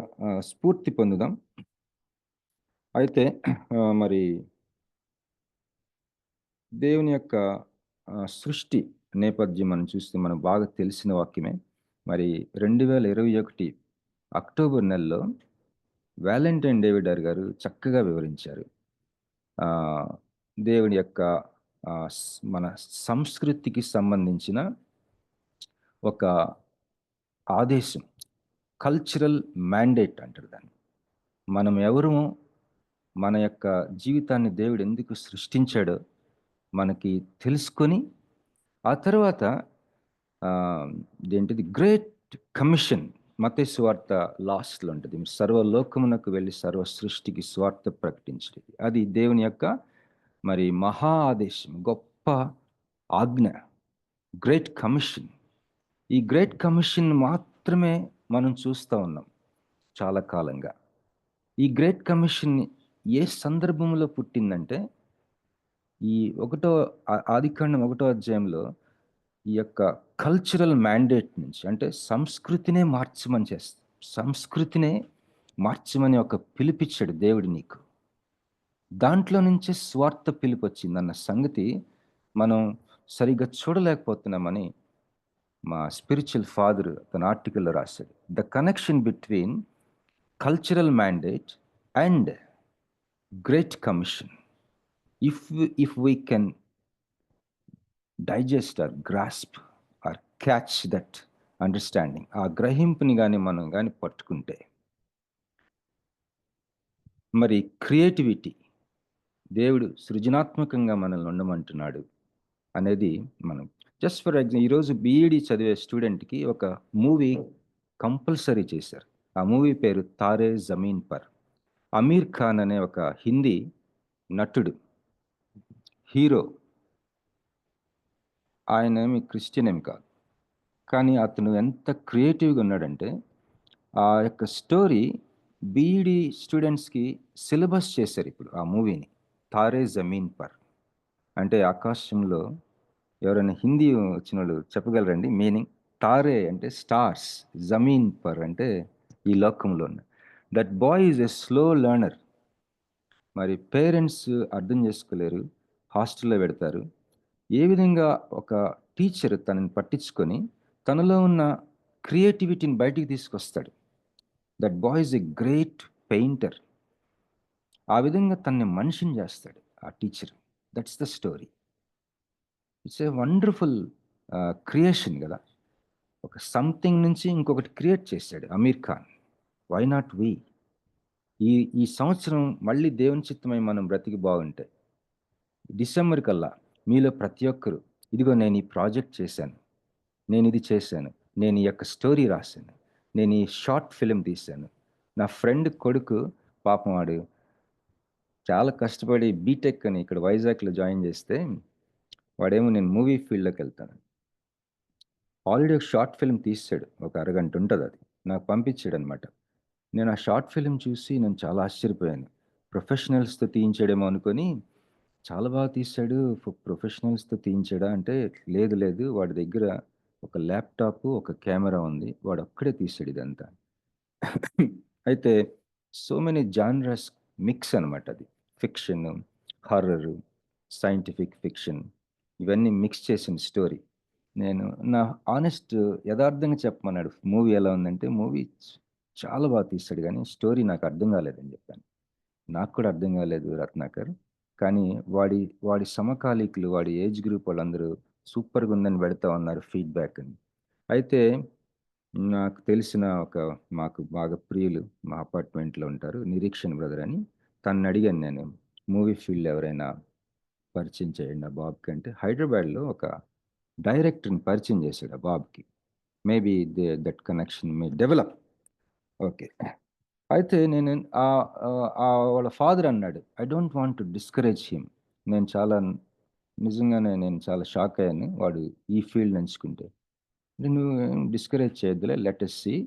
స్ఫూర్తి పొందుదాం. అయితే మరి దేవుని యొక్క సృష్టి నేపథ్యం మనం చూస్తే మనకు బాగా తెలిసిన వాక్యమే. మరి 2021 అక్టోబర్ నెలలో వ్యాలంటైన్ డేవిడ్ గారు చక్కగా వివరించారు. దేవుని యొక్క మన సంస్కృతికి సంబంధించిన ఒక ఆదేశం, కల్చరల్ మ్యాండేట్ అంటారు దాన్ని. మనం ఎవరు, మన యొక్క జీవితాన్ని దేవుడు ఎందుకు సృష్టించాడో మనకి తెలుసుకొని, ఆ తర్వాత ఏంటిది గ్రేట్ కమిషన్, మత్తయి సువార్త లాస్ట్లో ఉంటుంది, సర్వలోకమునకు వెళ్ళి సర్వ సృష్టికి స్వార్థ ప్రకటించేది. అది దేవుని యొక్క మరి మహా ఆదేశం, గొప్ప ఆజ్ఞ, గ్రేట్ కమిషన్. ఈ గ్రేట్ కమిషన్ మాత్రమే మనం చూస్తూ ఉన్నాం చాలా కాలంగా. ఈ గ్రేట్ కమిషన్ ఏ సందర్భంలో పుట్టిందంటే ఈ ఆదికాండం 1వ అధ్యాయంలో ఈ యొక్క కల్చరల్ మ్యాండేట్ నుంచి, అంటే సంస్కృతినే మార్చమని ఒక పిలిపిచ్చాడు దేవుడు నీకు. దాంట్లో నుంచే స్వార్థ పిలుపు వచ్చిందన్న సంగతి మనం సరిగ్గా చూడలేకపోతున్నామని మా స్పిరిచువల్ ఫాదర్ తన ఆర్టికల్లో రాశాడు. The connection between cultural mandate and great commission, if we can digest or grasp or catch that understanding, ఆ గ్రహింపుని మనం కానీ పట్టుకుంటే, మరి క్రియేటివిటీ, దేవుడు సృజనాత్మకంగా మనల్ని ఉండమంటున్నాడు అనేది మనం జస్ట్ ఫర్ ఎగ్జాంపుల్ ఈరోజు బీఈడి చదివే స్టూడెంట్కి ఒక మూవీ కంపల్సరీ చేశారు. ఆ మూవీ పేరు తారే జమీన్ పర్. అమీర్ ఖాన్ అనే ఒక హిందీ నటుడు, హీరో. ఆయన ఏమి క్రిస్టియన్ ఏమి కాదు, కానీ అతను ఎంత క్రియేటివ్గా ఉన్నాడంటే ఆ యొక్క స్టోరీ బీఈడి స్టూడెంట్స్కి సిలబస్ చేశారు ఇప్పుడు ఆ మూవీని. తారే జమీన్ పర్ అంటే ఆకాశంలో, ఎవరైనా హిందీ వచ్చిన వాళ్ళు చెప్పగలరండి మీనింగ్? తారే అంటే స్టార్స్, జమీన్ పర్ అంటే ఈ లోకంలో ఉన్న. That boy is a slow learner. మరి పేరెంట్స్ అర్థం చేసుకోలేరు, హాస్టల్లో పెడతారు. ఏ విధంగా ఒక టీచర్ తనని పట్టించుకొని తనలో ఉన్న క్రియేటివిటీని బయటికి తీసుకొస్తాడు. That boy is a great painter. ఆ విధంగా తనని మనిషిని చేస్తాడు ఆ teacher. That's the story. It's a wonderful creation కదా. ఒక సంథింగ్ నుంచి ఇంకొకటి క్రియేట్ చేశాడు Aamir Khan. Why not we? ఈ సంవత్సరం మళ్ళీ దేవుని చిత్తమై మనం బ్రతికి బాగుంటాయి. డిసెంబర్ కల్లా మీలో ప్రతి ఒక్కరు, ఇదిగో నేను ఈ ప్రాజెక్ట్ చేశాను, నేను ఇది చేశాను, నేను ఈ యొక్క స్టోరీ రాశాను, నేను ఈ షార్ట్ ఫిలిం తీశాను. నా ఫ్రెండ్ కొడుకు పాపం వాడు చాలా కష్టపడి బీటెక్ అని ఇక్కడ వైజాగ్లో జాయిన్ చేస్తే, వాడేమో నేను మూవీ ఫీల్డ్లోకి వెళ్తాను, ఆల్రెడీ ఒక షార్ట్ ఫిల్మ్ తీసాడు, ఒక అరగంట ఉంటుంది, అది నాకు పంపించాడు అనమాట. నేను ఆ షార్ట్ ఫిల్మ్ చూసి నేను చాలా ఆశ్చర్యపోయాను. ప్రొఫెషనల్స్తో తీయించాడేమో అనుకొని, చాలా బాగా తీశాడు, ప్రొఫెషనల్స్తో తీయించాడా అంటే లేదు లేదు, వాడి దగ్గర ఒక ల్యాప్టాప్ ఒక కెమెరా ఉంది, వాడు ఒక్కడే తీసాడు ఇదంతా. అయితే సో మెనీ జానరస్ మిక్స్ అనమాట అది. ఫిక్షన్, హారర్, సైంటిఫిక్ ఫిక్షన్, ఇవన్నీ మిక్స్ చేసిన స్టోరీ. నేను నా ఆనెస్ట్ యథార్థంగా చెప్పమన్నాడు మూవీ ఎలా ఉందంటే, మూవీ చాలా బాగా తీస్తాడు కానీ స్టోరీ నాకు అర్థం కాలేదని చెప్పాను. నాకు కూడా అర్థం కాలేదు రత్నాకర్, కానీ వాడి సమకాలీకులు, వాడి ఏజ్ గ్రూప్ వాళ్ళందరూ సూపర్గా ఉందని పెడతా ఉన్నారు ఫీడ్బ్యాక్ అని. అయితే నాకు తెలిసిన మాకు బాగా ప్రియులు మా అపార్ట్మెంట్లో ఉంటారు, నిరీక్షణ్ బ్రదర్ అని. తనని అడిగాను నేను, మూవీ ఫీల్డ్ ఎవరైనా పరిచయం చేయండి ఆ బాబ్కి అంటే, హైదరాబాద్లో ఒక డైరెక్టర్ని పరిచయం చేశాడు ఆ బాబ్కి. Maybe that connection may develop. Okay. అయితే నేను వాళ్ళ ఫాదర్ అన్నాడు, I don't want to discourage him. నిజంగానే నేను చాలా షాక్ అయ్యాను వాడు ఈ ఫీల్డ్ ఎంచుకుంటే. నేను డిస్కరేజ్ చేయొద్దులే, లెట్ us see,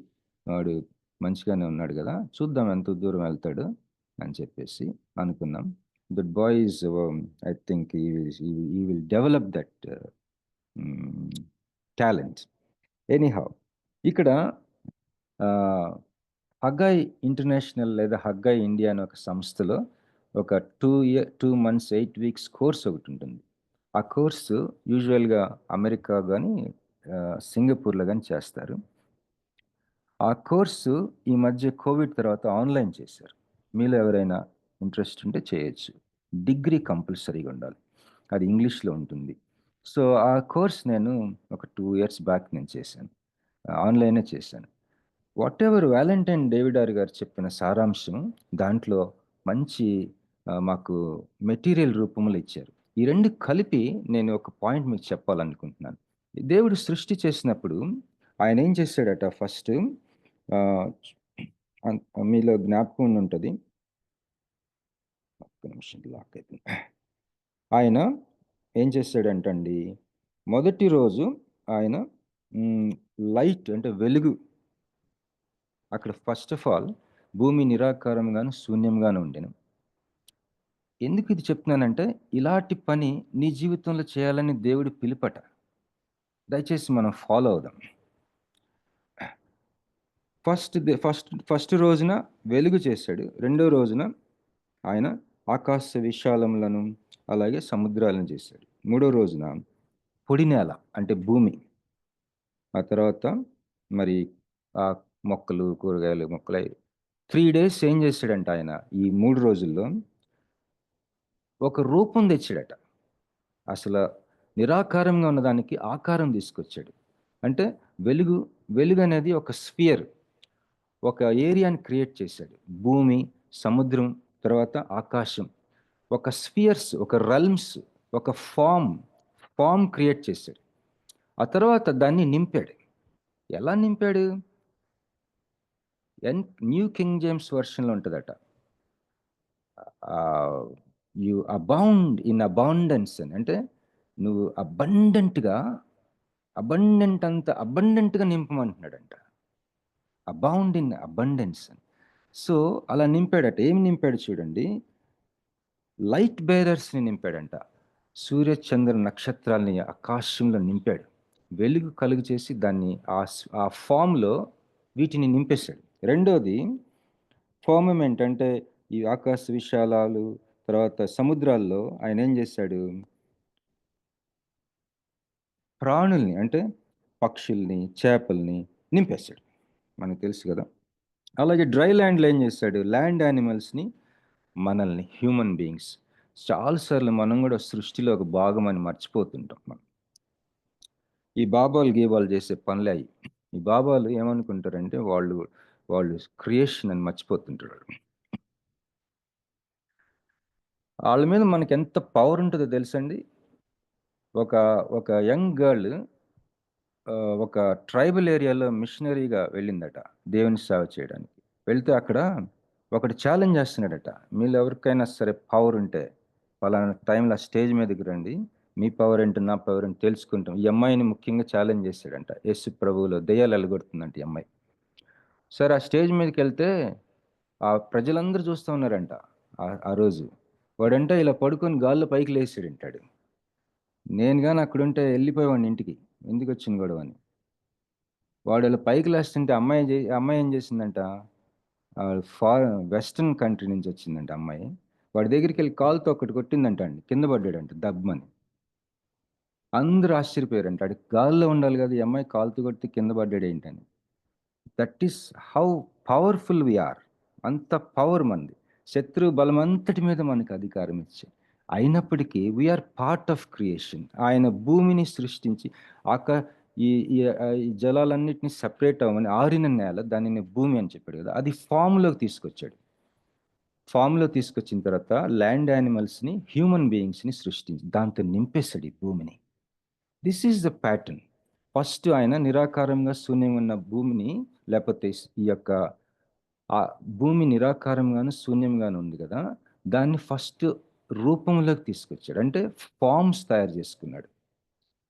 వాడు మంచిగానే ఉన్నాడు కదా, చూద్దాం ఎంత దూరం వెళ్తాడు అని చెప్పేసి అనుకున్నాం. That boy is I think he will develop that talent. Anyhow, ఇక్కడ హగ్గాయ్ ఇంటర్నేషనల్ లేదా హగ్గాయ్ ఇండియా అనే ఒక సంస్థలో ఒక 2 months 8 weeks కోర్స్ ఒకటి ఉంటుంది. ఆ కోర్సు యూజువల్గా అమెరికా కానీ సింగపూర్లో కానీ చేస్తారు. ఆ కోర్సు ఈ మధ్య కోవిడ్ తర్వాత ఆన్లైన్ చేశారు. మీలో ఎవరైనా ఇంట్రెస్ట్ ఉంటే చేయొచ్చు. డిగ్రీ కంపల్సరీగా ఉండాలి, అది ఇంగ్లీష్లో ఉంటుంది. సో ఆ కోర్స్ నేను ఒక 2 years బ్యాక్ నేను చేశాను, ఆన్లైనే చేశాను. వాట్ ఎవర్ వ్యాలంటైన్ డేవిడ్ గారు చెప్పిన సారాంశం దాంట్లో మంచి మాకు మెటీరియల్ రూపంలో ఇచ్చారు. ఈ రెండు కలిపి నేను ఒక పాయింట్ మీకు చెప్పాలనుకుంటున్నాను. దేవుడు సృష్టి చేసినప్పుడు ఆయన ఏం చేశాడట, ఫస్ట్ మీలో జ్ఞాపకం ఉంటుంది, ఒక్క నిమిషం లాక్ అయిపోయింది. ఆయన ఏం చేశాడంటండి, మొదటి రోజు ఆయన లైట్ అంటే వెలుగు, అక్కడ ఫస్ట్ ఆఫ్ ఆల్ భూమి నిరాకారంగాను శూన్యంగాను ఉండెను. ఎందుకు ఇది చెప్తున్నానంటే, ఇలాంటి పని నీ జీవితంలో చేయాలని దేవుడి పిలుపట. దయచేసి మనం ఫాలో అవుదాం. ఫస్ట్ రోజున వెలుగు చేశాడు, రెండో రోజున ఆయన ఆకాశ విశాలములను అలాగే సముద్రాలను చేశాడు, మూడో రోజున పొడి నేల అంటే భూమి, ఆ తర్వాత మరి ఆ మొక్కలు, కూరగాయలు మొక్కలు. 3 days ఏం చేశాడంట ఆయన, ఈ 3 రోజుల్లో ఒక రూపం తెచ్చాడట. అసలు నిరాకారంగా ఉన్నదానికి ఆకారం తీసుకొచ్చాడు. అంటే వెలుగు అనేది ఒక స్ఫియర్, ఒక ఏరియాని క్రియేట్ చేశాడు. భూమి, సముద్రం, తర్వాత ఆకాశం, ఒక స్పియర్స్, ఒక రల్మ్స్, ఒక ఫామ్ క్రియేట్ చేశాడు. ఆ తర్వాత దాన్ని నింపాడు. ఎలా నింపాడు? న్యూ కింగ్ జేమ్స్ వర్షన్లో ఉంటుందట, యు అబౌండ్ ఇన్ అబౌండెన్స్ అని. అంటే నువ్వు అబండెంట్గా నింపమంటున్నాడంట. అబౌండ్ ఇన్ అబండెన్స్ అని. సో అలా నింపాడట. ఏమి నింపాడు చూడండి, లైట్ బేరర్స్ని నింపాడంట. సూర్య చంద్ర నక్షత్రాలని ఆకాశంలో నింపాడు. వెలుగు కలుగు చేసి దాన్ని ఆ ఫామ్లో వీటిని నింపేశాడు. రెండోది ఫర్మమెంట్, అంటే ఈ ఆకాశ విశాలాలు, తర్వాత సముద్రాల్లో ఆయన ఏం చేశాడు? ప్రాణుల్ని, అంటే పక్షుల్ని, చేపల్ని నింపేశాడు. మనకు తెలుసు కదా. అలాగే డ్రై ల్యాండ్లో ఏం చేశాడు? ల్యాండ్ యానిమల్స్ని, మనల్ని, హ్యూమన్ బీయింగ్స్. చాలాసార్లు మనం కూడా సృష్టిలో ఒక భాగం అని మర్చిపోతుంటాం. మనం ఈ బాబాలు గీబాలు చేసే పనులే అయ్యి. ఈ బాబాలు ఏమనుకుంటారంటే వాళ్ళు క్రియేషన్ అని మర్చిపోతుంటారు. వాళ్ళ మీద మనకి ఎంత పవర్ ఉంటుందో తెలుసండి. ఒక యంగ్ గర్ల్ ఒక ట్రైబల్ ఏరియాలో మిషనరీగా వెళ్ళిందట దేవుని సేవ చేయడానికి. వెళ్తే అక్కడ ఒకటి ఛాలెంజ్ చేస్తున్నాడట, మీరు ఎవరికైనా సరే పవర్ ఉంటే పలానా టైంలో స్టేజ్ మీదకి రండి, మీ పవర్ ఏంటో నా పవర్ ఏంటో తెలుసుకుంటాం. ఈ అమ్మాయిని ముఖ్యంగా ఛాలెంజ్ చేశాడంట. యేసు ప్రభువులో దెయ్యాలు వెళ్ళగొడుతుందంట ఈ అమ్మాయి. సరే ఆ స్టేజ్ మీదకి వెళ్తే ఆ ప్రజలందరూ చూస్తూ ఉన్నారంట. ఆ రోజు వాడంటే ఇలా పడుకొని గాల్లో పైకి లేచాడంటాడు. నేను కానీ అక్కడుంటే వెళ్ళిపోయేవాడిని ఇంటికి, ఎందుకు వచ్చింది గొడవ అని. వాడు ఇలా పైకి లేస్తుంటే అమ్మాయి ఏం చేసిందంట, వెస్ట్రన్ కంట్రీ నుంచి వచ్చిందంట అమ్మాయి. వాడి దగ్గరికి వెళ్ళి కాలుతో ఒకటి కొట్టిందంట అండి, కింద పడ్డాడంట దబ్బమని. అందరూ ఆశ్చర్యపోయారంట, ఆడికి గాల్లో ఉండాలి కదా, ఈ అమ్మాయి కాలుతో కొట్టి కింద పడ్డాడు ఏంటని. That is how powerful we are. అంత పవర్ మంది. శత్రు బలం అంతటి మీద మనకు అధికారం ఇచ్చే. అయినప్పటికీ వీఆర్ పార్ట్ ఆఫ్ క్రియేషన్. ఆయన భూమిని సృష్టించి ఈ జలాలన్నిటిని సపరేట్ అవ్వమని, ఆరిన నేల దానిని భూమి అని చెప్పాడు కదా, అది ఫామ్లోకి తీసుకొచ్చాడు. ఫామ్లో తీసుకొచ్చిన తర్వాత ల్యాండ్ యానిమల్స్ని, హ్యూమన్ బీయింగ్స్ని సృష్టించి దాంతో నింపేశాడు ఈ భూమిని. This is the pattern. First ఆయన నిరాకారంగా శూన్యంగా ఉన్న భూమిని, లేకపోతే ఈ యొక్క ఆ భూమి నిరాకారంగాను శూన్యంగాను ఉంది కదా, దాన్ని ఫస్ట్ రూపంలోకి తీసుకొచ్చాడు. అంటే ఫామ్స్ తయారు చేసుకున్నాడు.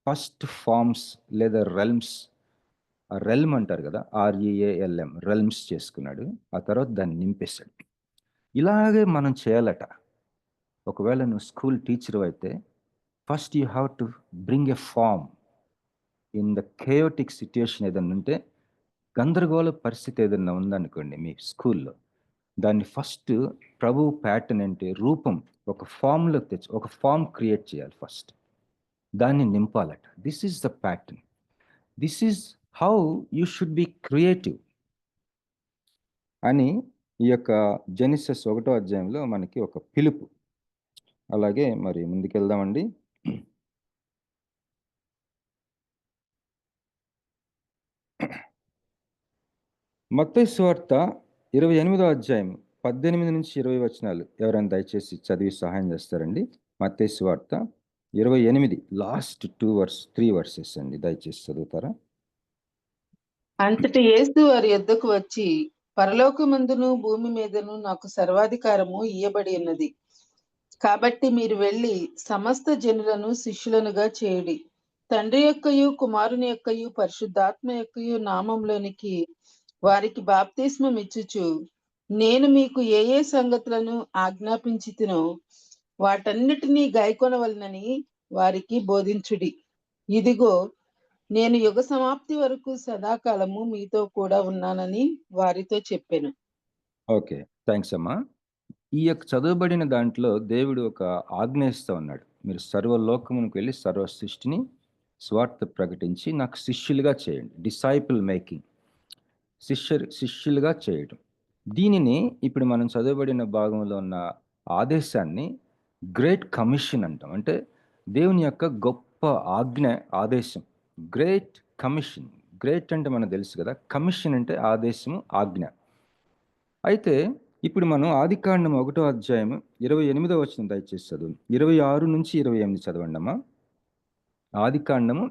ఫస్ట్ ఫామ్స్ లేదా రెల్మ్స్, ఆ రెల్మ్ అంటారు కదా, REALM, రెల్మ్స్ చేసుకున్నాడు. ఆ తర్వాత దాన్ని నింపేశాడు. ఇలాగే మనం చేయాలట. ఒకవేళ నువ్వు స్కూల్ టీచర్ అయితే first you have to bring a form in the chaotic situation. ఏదన్నా ఉంటే, గందరగోళ పరిస్థితి ఏదన్నా ఉందనుకోండి మీ స్కూల్లో, దాన్ని ఫస్ట్ ప్రభు ప్యాటర్న్ అంటే రూపం, ఒక ఫామ్లోకి తెచ్చి ఒక ఫామ్ క్రియేట్ చేయాలి. ఫస్ట్ దాన్ని నింపాలట. This is the pattern. This is how you should be creative అని ఈ యొక్క జెనిసిస్ 1వ అధ్యాయంలో మనకి ఒక పిలుపు. అలాగే మరి ముందుకెళ్దామండి. మత్తయి సువార్త 28వ అధ్యాయం 18 నుంచి 20 వచనాలు ఎవరైనా దయచేసి చదివి సహాయం చేస్తారండి. మత్తయి సువార్త 28, లాస్ట్ 3 వర్సెస్ అండి, దయచేసి చదువుతారా? అంతటి యేసు వారి యొద్దకు వచ్చి, పరలోకమందును భూమి మీదను నాకు సర్వాధికారము ఇయ్యబడి ఉన్నది. కాబట్టి మీరు వెళ్ళి సమస్త జనులను శిష్యులనుగా చేయుడి. తండ్రి యొక్కయు కుమారుని యొక్కయు పరిశుద్ధాత్మ యొక్కయు నామంలోనికి వారికి బాప్తిస్మం ఇచ్చుచు, నేను మీకు ఏ ఏ సంగతులను ఆజ్ఞాపించితినో వాటన్నిటినీ గైకొనవలనని వారికి బోధించుడి. ఇదిగో, నేను యుగ సమాప్తి వరకు సదాకాలము మీతో కూడా ఉన్నానని వారితో చెప్పాను. ఓకే, థ్యాంక్స్ అమ్మా. ఈ యొక్క చదవబడిన దాంట్లో దేవుడు ఒక ఆజ్ఞ ఇస్తూ ఉన్నాడు. మీరు సర్వలోకమునికి వెళ్ళి సర్వ సృష్టిని స్వార్థ ప్రకటించి నాకు శిష్యులుగా చేయండి. డిసైపుల్ మేకింగ్, శిష్యులుగా చేయడం. దీనిని ఇప్పుడు మనం చదవబడిన భాగంలో ఉన్న ఆదేశాన్ని గ్రేట్ కమిషన్ అంటాం. అంటే దేవుని యొక్క గొప్ప ఆజ్ఞ, ఆదేశం. Great commission. గ్రేట్ అంటే మనకు తెలుసు కదా, కమిషన్ అంటే ఆదేశము, ఆజ్ఞ. అయితే ఇప్పుడు మనం ఆదికాండం 1వ అధ్యాయం 28వ వచనం దయచేసి చదువు. 26 నుంచి 28 చదవండి అమ్మా. ఆదికాండము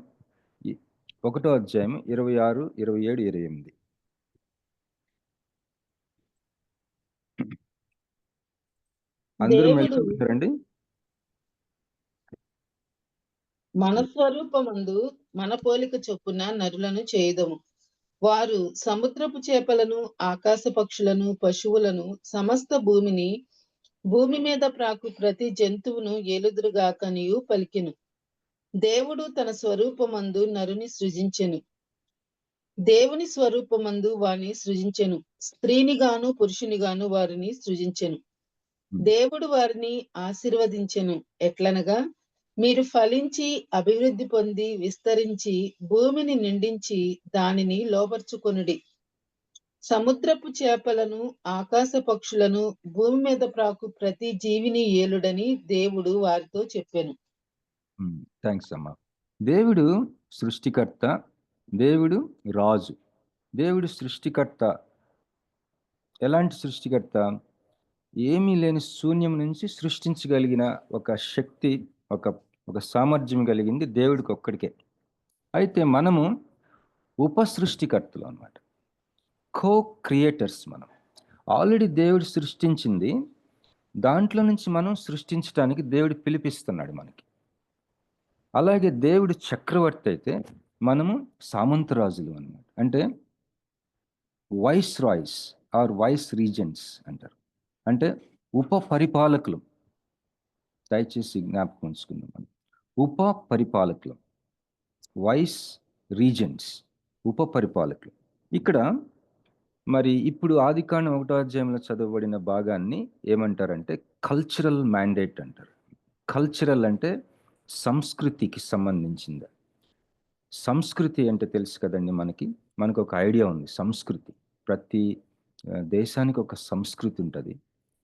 1వ అధ్యాయం 26, 27, 28. అందరూ దేవుడు మెలుగుతారండి. మన స్వరూపమందు మన పోలిక చొప్పున నరులను చేయుదము. వారు సముద్రపు చేపలను, ఆకాశ పక్షులను, పశువులను, సమస్త భూమిని, భూమి మీద ప్రాకు ప్రతి జంతువును ఏలుదురుగాకనియు పలికెను. దేవుడు తన స్వరూపమందు నరుని సృజించెను. దేవుని స్వరూపమందు వారిని సృజించెను. స్త్రీనిగాను పురుషునిగాను వారిని సృజించెను. దేవుడు వారిని ఆశీర్వదించెను. ఎట్లనగా, మీరు ఫలించి అభివృద్ధి పొంది విస్తరించి భూమిని నిండించి దానిని లోపర్చుకొనుడి. సముద్రపు చేపలను, ఆకాశ పక్షులను, భూమి మీద ప్రాకు ప్రతి జీవిని ఏలుడని దేవుడు వారితో చెప్పెను. థ్యాంక్స్ అమ్మా. దేవుడు సృష్టికర్త, దేవుడు రాజు. దేవుడు సృష్టికర్త. ఎలాంటి సృష్టికర్త? ఏమీ లేని శూన్యం నుంచి సృష్టించగలిగిన ఒక శక్తి, ఒక సామర్థ్యం కలిగింది దేవుడికి ఒక్కడికే. అయితే మనము ఉపసృష్టికర్తలు అన్నమాట, కో క్రియేటర్స్. మనం ఆల్రెడీ దేవుడు సృష్టించింది, దాంట్లో నుంచి మనం సృష్టించడానికి దేవుడు పిలిపిస్తున్నాడు మనకి. అలాగే దేవుడు చక్రవర్తి అయితే మనము సామంతరాజులు అన్నమాట. అంటే viceroys or vice regents అంటారు. అంటే ఉప పరిపాలకులు. దయచేసి జ్ఞాపకం ఉంచుకుందాం. మనం ఉప పరిపాలకులు, వైస్ రీజెంట్స్, ఉప పరిపాలకులు. ఇక్కడ మరి ఇప్పుడు ఆదికాండం 1వ అధ్యాయంలో చదవబడిన భాగాన్ని ఏమంటారంటే కల్చరల్ మ్యాండేట్ అంటారు. కల్చరల్ అంటే సంస్కృతికి సంబంధించింది. సంస్కృతి అంటే తెలుసు కదండి, మనకు ఒక ఐడియా ఉంది. సంస్కృతి, ప్రతి దేశానికి ఒక సంస్కృతి ఉంటుంది.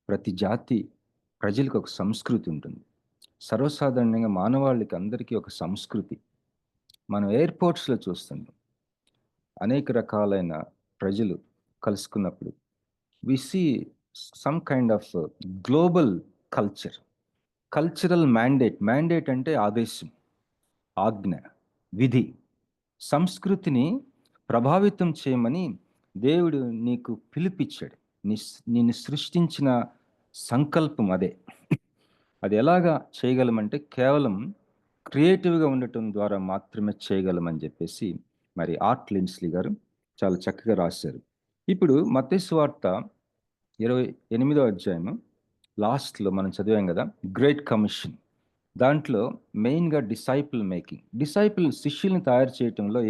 ప్రతి జాతి ప్రజలకు ఒక సంస్కృతి ఉంటుంది. సర్వసాధారణంగా మానవాళికి అందరికీ ఒక సంస్కృతి. మనం ఎయిర్పోర్ట్స్లో చూస్తున్నాం, అనేక రకాలైన ప్రజలు కలుసుకున్నప్పుడు we see some kind of global culture. Cultural mandate అంటే ఆదేశం, ఆజ్ఞ, విధి. సంస్కృతిని ప్రభావితం చేయమని దేవుడు నీకు పిలిపించాడు. నిన్ను సృష్టించిన సంకల్పం అదే. అది ఎలాగా చేయగలమంటే కేవలం క్రియేటివ్గా ఉండటం ద్వారా మాత్రమే చేయగలమని చెప్పేసి మరి ఆర్ట్ లిండ్స్లీ గారు చాలా చక్కగా రాశారు. ఇప్పుడు మత్తయి సువార్త 28వ అధ్యాయం లాస్ట్లో మనం చదివాం కదా, గ్రేట్ కమిషన్. దాంట్లో మెయిన్గా డిసైపుల్ మేకింగ్, శిష్యుల్ని తయారు చేయటంలో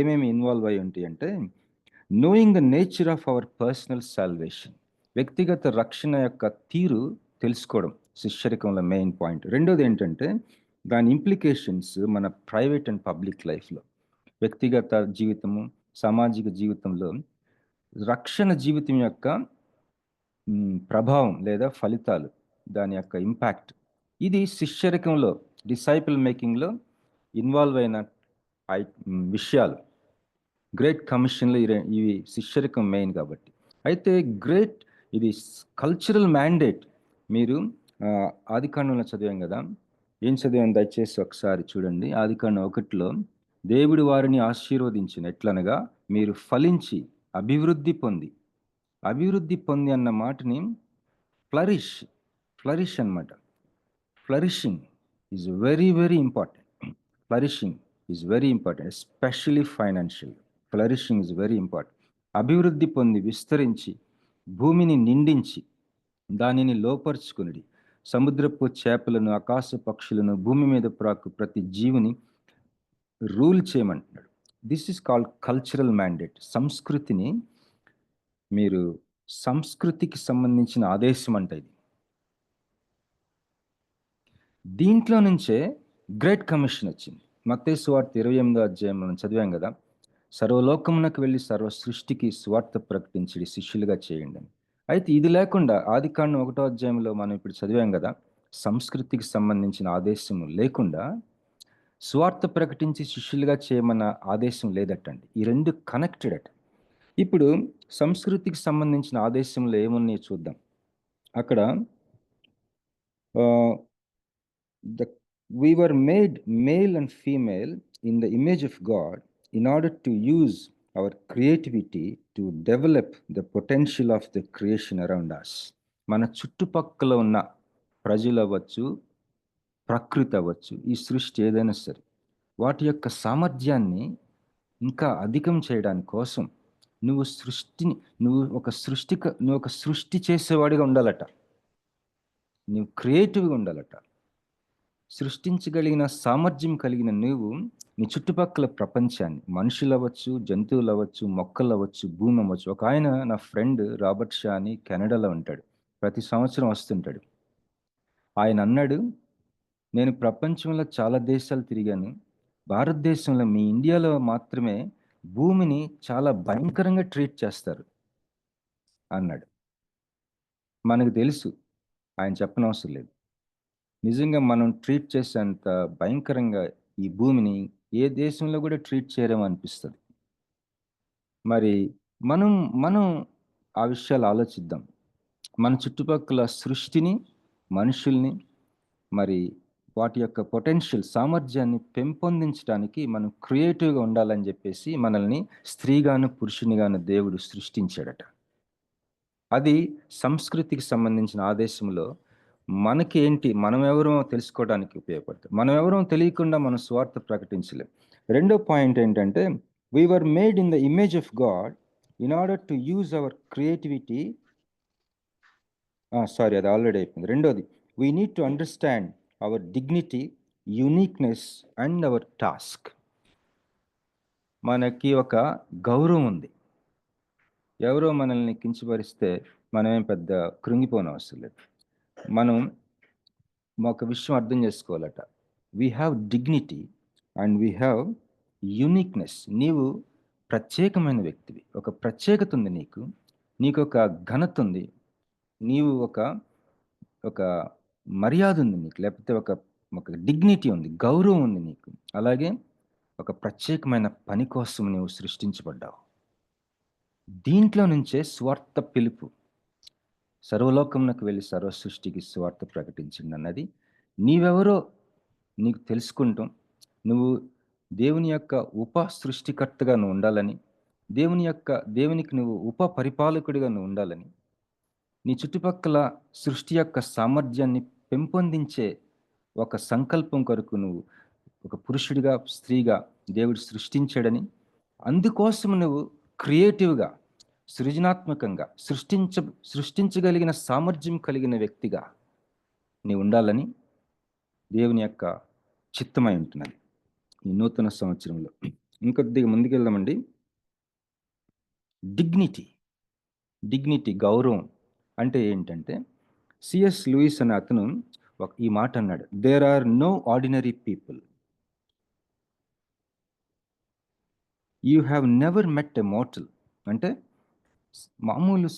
ఏమేమి ఇన్వాల్వ్ అయి ఉంటాయి అంటే knowing the nature of our personal salvation, వ్యక్తిగత రక్షణ యొక్క తీరు తెలుసుకోవడం శిష్యరికంలో మెయిన్ పాయింట్. రెండోది ఏంటంటే దాని ఇంప్లికేషన్స్ మన ప్రైవేట్ అండ్ పబ్లిక్ లైఫ్లో, వ్యక్తిగత జీవితము, సామాజిక జీవితంలో రక్షణ జీవితం యొక్క ప్రభావం లేదా ఫలితాలు, దాని యొక్క ఇంపాక్ట్. ఇది శిష్యరికంలో, డిసైపుల్ మేకింగ్లో ఇన్వాల్వ్ అయిన విషయాలు. గ్రేట్ కమిషన్లో ఇవి శిష్యరికం మెయిన్ కాబట్టి. అయితే ఇది కల్చరల్ మ్యాండేట్. మీరు ఆదికాండంలో చదివాం కదా, ఏం చదివాం దయచేసి ఒకసారి చూడండి. ఆదికాండం 1లో దేవుడు వారిని ఆశీర్వదించిన ఎట్లనగా మీరు ఫలించి అభివృద్ధి పొంది అన్న మాటని ఫ్లరిష్ అన్నమాట. Flourishing is very very important, especially financial. Flourishing is very important. అభివృద్ధి పొంది విస్తరించి భూమిని నిండించి దానిని లోపరుచుకుని సముద్రపు చేపలను, ఆకాశ పక్షులను, భూమి మీద ప్రాకు ప్రతి జీవిని రూల్ చేయమంటున్నాడు. This is called cultural mandate. సంస్కృతికి సంబంధించిన ఆదేశం అంటే ఇది. దీంట్లో నుంచే గ్రేట్ కమిషన్ వచ్చింది. మత్తయి సువార్త 28వ అధ్యాయం మనం చదివాం కదా, సర్వలోకమునకు వెళ్ళి సర్వ సృష్టికి సువార్త ప్రకటించి శిష్యులుగా చేయండి అని. అయితే ఇది లేకుండా ఆదికాండం 1వ అధ్యాయంలో మనం ఇప్పుడు చదివాం కదా, సంస్కృతికి సంబంధించిన ఆదేశం లేకుండా సువార్త ప్రకటించి శిష్యులుగా చేయమన్న ఆదేశం లేదటండి. ఈ రెండు కనెక్టెడ్ అట. ఇప్పుడు సంస్కృతికి సంబంధించిన ఆదేశంలో ఏమున్నాయో చూద్దాం. అక్కడ we were made male and female in the image of God in order to use our creativity to develop the potential of the creation around us. మన చుట్టుపక్కల ఉన్న ప్రజలు అవ్వచ్చు, ప్రకృతి అవ్వచ్చు, ఈ సృష్టి ఏదైనా సరే, వాటి యొక్క సామర్థ్యాన్ని ఇంకా అధికం చేయడానికి కోసం నువ్వు ఒక సృష్టి చేసేవాడిగా ఉండాలట. నువ్వు క్రియేటివ్గా ఉండాలట. సృష్టించగలిగిన సామర్థ్యం కలిగిన నువ్వు నీ చుట్టుపక్కల ప్రపంచాన్ని, మనుషులు అవ్వచ్చు, జంతువులు అవ్వచ్చు, మొక్కలు అవ్వచ్చు, భూమి అవ్వచ్చు. ఒక ఆయన, నా ఫ్రెండ్ రాబర్ట్ షా అని కెనడాలో ఉంటాడు, ప్రతి సంవత్సరం వస్తుంటాడు. ఆయన అన్నాడు, నేను ప్రపంచంలో చాలా దేశాలు తిరిగాను, భారతదేశంలో మీ ఇండియాలో మాత్రమే భూమిని చాలా భయంకరంగా ట్రీట్ చేస్తారు అన్నాడు. మనకు తెలుసు, ఆయన చెప్పనవసరం లేదు. నిజంగా మనం ట్రీట్ చేసేంత భయంకరంగా ఈ భూమిని ఏ దేశంలో కూడా ట్రీట్ చేయరేమో అనిపిస్తుంది. మరి మనం ఆ విషయాలు ఆలోచిద్దాం. మన చుట్టుపక్కల సృష్టిని, మనుషుల్ని, మరి వాటి యొక్క పొటెన్షియల్ సామర్థ్యాన్ని పెంపొందించడానికి మనం క్రియేటివ్గా ఉండాలని చెప్పేసి మనల్ని స్త్రీగాను పురుషునిగాను దేవుడు సృష్టించాడట. అది సంస్కృతికి సంబంధించిన ఆదేశంలో మనకి ఏంటి, మనం ఎవరో తెలుసుకోవడానికి ఉపయోగపడుతుంది. మనం ఎవరో తెలియకుండా మనం స్వార్థ ప్రకటించలేం. రెండో పాయింట్ ఏంటంటే, we were made in the image of God in order to use our creativity. అది ఆల్రెడీ అయిపోయింది. రెండోది, we need to understand our dignity, uniqueness and our task. మనకి ఒక గౌరవం ఉంది. ఎవరో మనల్ని కించపరిస్తే మనమేం పెద్ద కృంగిపోనవసరం లేదు. మనం ఒక విషయం అర్థం చేసుకోవాలట. We have dignity and we have uniqueness. నీవు ప్రత్యేకమైన వ్యక్తివి, ఒక ప్రత్యేకత ఉంది నీకు ఒక ఘనత ఉంది, నీవు ఒక మర్యాద ఉంది నీకు, లేకపోతే ఒక డిగ్నిటీ ఉంది, గౌరవం ఉంది నీకు. అలాగే ఒక ప్రత్యేకమైన పని కోసం నీవు సృష్టించబడ్డావు. దీంట్లో నుంచే స్వార్థ పిలుపు, సర్వలోకమునకు వెళ్ళి సర్వ సృష్టికి స్వార్థ ప్రకటించింది అన్నది. నీవెవరో నీకు తెలుసుకుంటాం, నువ్వు దేవుని యొక్క ఉప సృష్టికర్తగా నువ్వు ఉండాలని, దేవునికి నువ్వు ఉప పరిపాలకుడిగా నువ్వు ఉండాలని, నీ చుట్టుపక్కల సృష్టి యొక్క సామర్థ్యాన్ని పెంపొందించే ఒక సంకల్పం కొరకు నువ్వు ఒక పురుషుడిగా, స్త్రీగా దేవుడు సృష్టించాడని, అందుకోసం నువ్వు క్రియేటివ్గా, సృజనాత్మకంగా సృష్టించగలిగిన సామర్థ్యం కలిగిన వ్యక్తిగా నీవు ఉండాలని దేవుని యొక్క చిత్తమై ఉంటున్నది ఈ నూతన సంవత్సరంలో. ఇంకొద్దిగా ముందుకెళ్దామండి. డిగ్నిటీ గౌరవం అంటే ఏంటంటే, సిఎస్ లూయిస్ అనే అతను ఈ మాట అన్నాడు, there are no ordinary people, you have never met a mortal. అంటే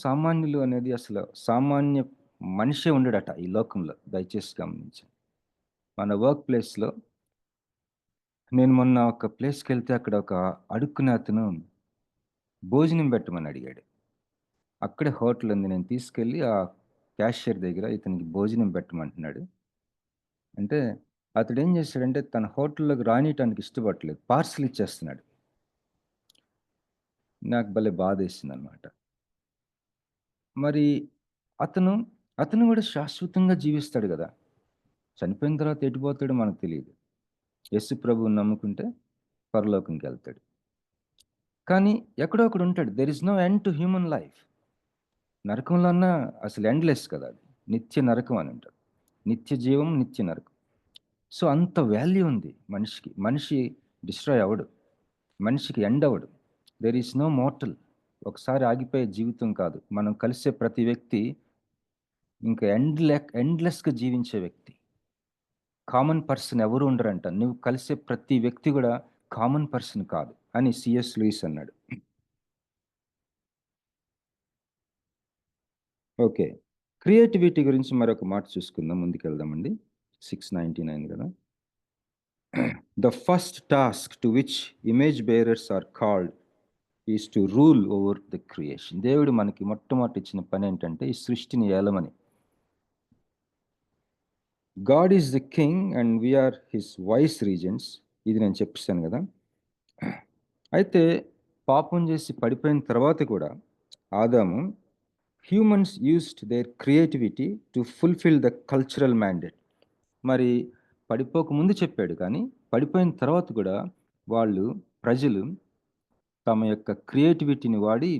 సామాన్యులు అనేది అసలు సామాన్య మనిషే ఉండడట ఈ లోకంలో. దయచేసి గమనించండి. మన వర్క్ ప్లేస్లో, నేను మొన్న ఒక ప్లేస్కి వెళ్తే అక్కడ ఒక అడుక్కునే అతను భోజనం పెట్టమని అడిగాడు. అక్కడే హోటల్ ఉంది, నేను తీసుకెళ్ళి ఆ క్యాషియర్ దగ్గర ఇతనికి భోజనం పెట్టమంటున్నాడు. అంటే అతడు ఏం చేశాడంటే, తన హోటల్లోకి రానియటానికి ఇష్టపడలేదు, పార్సల్ ఇచ్చేస్తున్నాడు. నాకు భలే బాధ వేసింది అనమాట. మరి అతను కూడా శాశ్వతంగా జీవిస్తాడు కదా, చనిపోయిన తర్వాత ఎటుపోతాడో మనకు తెలియదు. యేసు ప్రభువుని నమ్ముకుంటే పరలోకంకి వెళ్తాడు, కానీ ఎక్కడో ఒకడు ఉంటాడు. There is no end to human life. నరకంలో అన్నా అసలు ఎండ్లెస్ కదా, అది నిత్య నరకం అని అంటారు. నిత్య జీవం, నిత్య నరకం. సో అంత వాల్యూ ఉంది మనిషికి. మనిషి డిస్ట్రాయ్ అవ్వడు, మనిషికి ఎండ్ అవ్వడు. There is no mortal. ఒకసారి ఆగిపోయే జీవితం కాదు. మనం కలిసే ప్రతి వ్యక్తి ఇంకా ఎండ్లెస్గా జీవించే వ్యక్తి. కామన్ పర్సన్ ఎవరు ఉండరంట. నువ్వు కలిసే ప్రతి వ్యక్తి కూడా కామన్ పర్సన్ కాదు అని సిఎస్ లూయిస్ అన్నాడు. ఓకే, క్రియేటివిటీ గురించి మరొక మాట చూసుకుందాం, ముందుకెళ్దామండి. 699 కదా. The first task to which image bearers are called is to rule over the creation. దేవుడు మనకి మొట్టమొదటి ఇచ్చిన పని ఏంటంటే ఈ సృష్టిని ఏలమని. God is the king and we are his vice regents. ఇది నేను చెప్పేశాను కదా. అయితే పాపం చేసి పడిపోయిన తర్వాత కూడా ఆదాము humans used their creativity to fulfil the cultural mandate. మరి పడిపోక ముందు చెప్పాడు, కానీ పడిపోయిన తర్వాత కూడా ప్రజలు తమ యొక్క క్రియేటివిటీని వాడి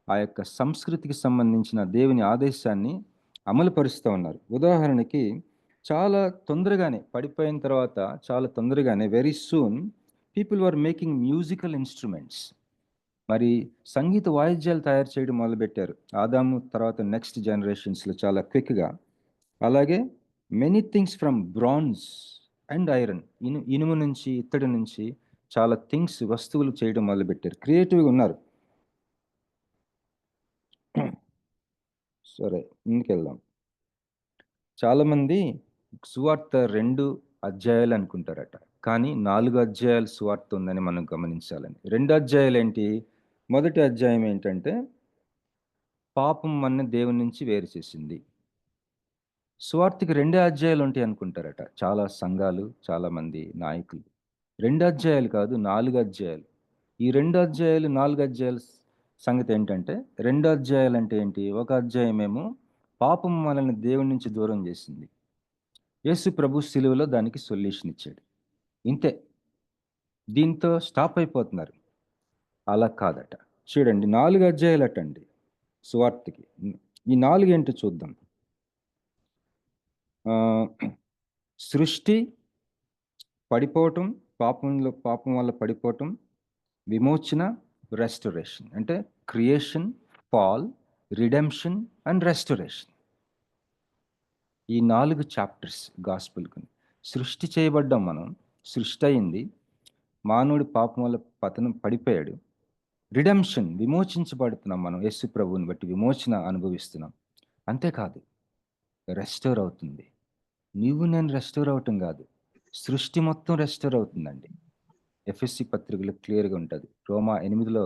ఆ యొక్క సంస్కృతికి సంబంధించిన దేవుని ఆదేశాన్ని అమలుపరుస్తూ ఉన్నారు. ఉదాహరణకి చాలా తొందరగానే పడిపోయిన తర్వాత చాలా తొందరగానే very soon people were making musical instruments. మరి సంగీత వాయిద్యాలు తయారు చేయడం మొదలుపెట్టారు ఆదాము తర్వాత నెక్స్ట్ జనరేషన్స్లో చాలా క్విక్గా. అలాగే many things from bronze and iron, ఇనుము నుంచి ఇత్తడి నుంచి చాలా వస్తువులు చేయడం మొదలుపెట్టారు. క్రియేటివ్గా ఉన్నారు. సరే, ముందుకెళ్దాం. చాలామంది సువార్త 2 అధ్యాయాలు అనుకుంటారట, కానీ 4 అధ్యాయాలు సువార్త ఉందని మనం గమనించాలని. 2 అధ్యాయాలు ఏంటి? మొదటి అధ్యాయం ఏంటంటే పాపం మన దేవుని నుంచి వేరు చేసింది. సువార్తకి 2 అధ్యాయాలు ఉంటాయి అనుకుంటారట చాలా సంఘాలు, చాలా మంది నాయకులు. 2 అధ్యాయాలు కాదు, 4 అధ్యాయాలు. ఈ 2 అధ్యాయాలు 4 అధ్యాయాల సంగతి ఏంటంటే, 2 అధ్యాయాలు అంటే ఏంటి? ఒక అధ్యాయం ఏమో పాపం మనల్ని దేవుడి నుంచి దూరం చేసింది. యేసు ప్రభు శిలువలో దానికి సొల్యూషన్ ఇచ్చాడు. ఇంతే, దీంతో స్టాప్ అయిపోతున్నారు. అలా కాదట. చూడండి, 4 అధ్యాయాలు అటండి సువార్తకి. ఈ 4 ఏంటో చూద్దాం. సృష్టి, పడిపోవటం, పాపం వల్ల పడిపోవటం, విమోచన, రెస్టరేషన్. అంటే creation, fall, redemption and restoration. ఈ 4 చాప్టర్స్ గాస్పుల్కి. సృష్టి చేయబడ్డాం మనం, సృష్టి అయింది, మానవుడి పాపం వల్ల పడిపోయాడు. రిడెంప్షన్, విమోచించబడుతున్నాం మనం, యేసు ప్రభువుని బట్టి విమోచన అనుభవిస్తున్నాం. అంతేకాదు, రెస్టోర్ అవుతుంది. నేను రెస్టోర్ అవటం కాదు, సృష్టి మొత్తం రెస్టోర్ అవుతుందండి. ఎఫ్ఎస్సి పత్రికలో క్లియర్గా ఉంటుంది, రోమా 8లో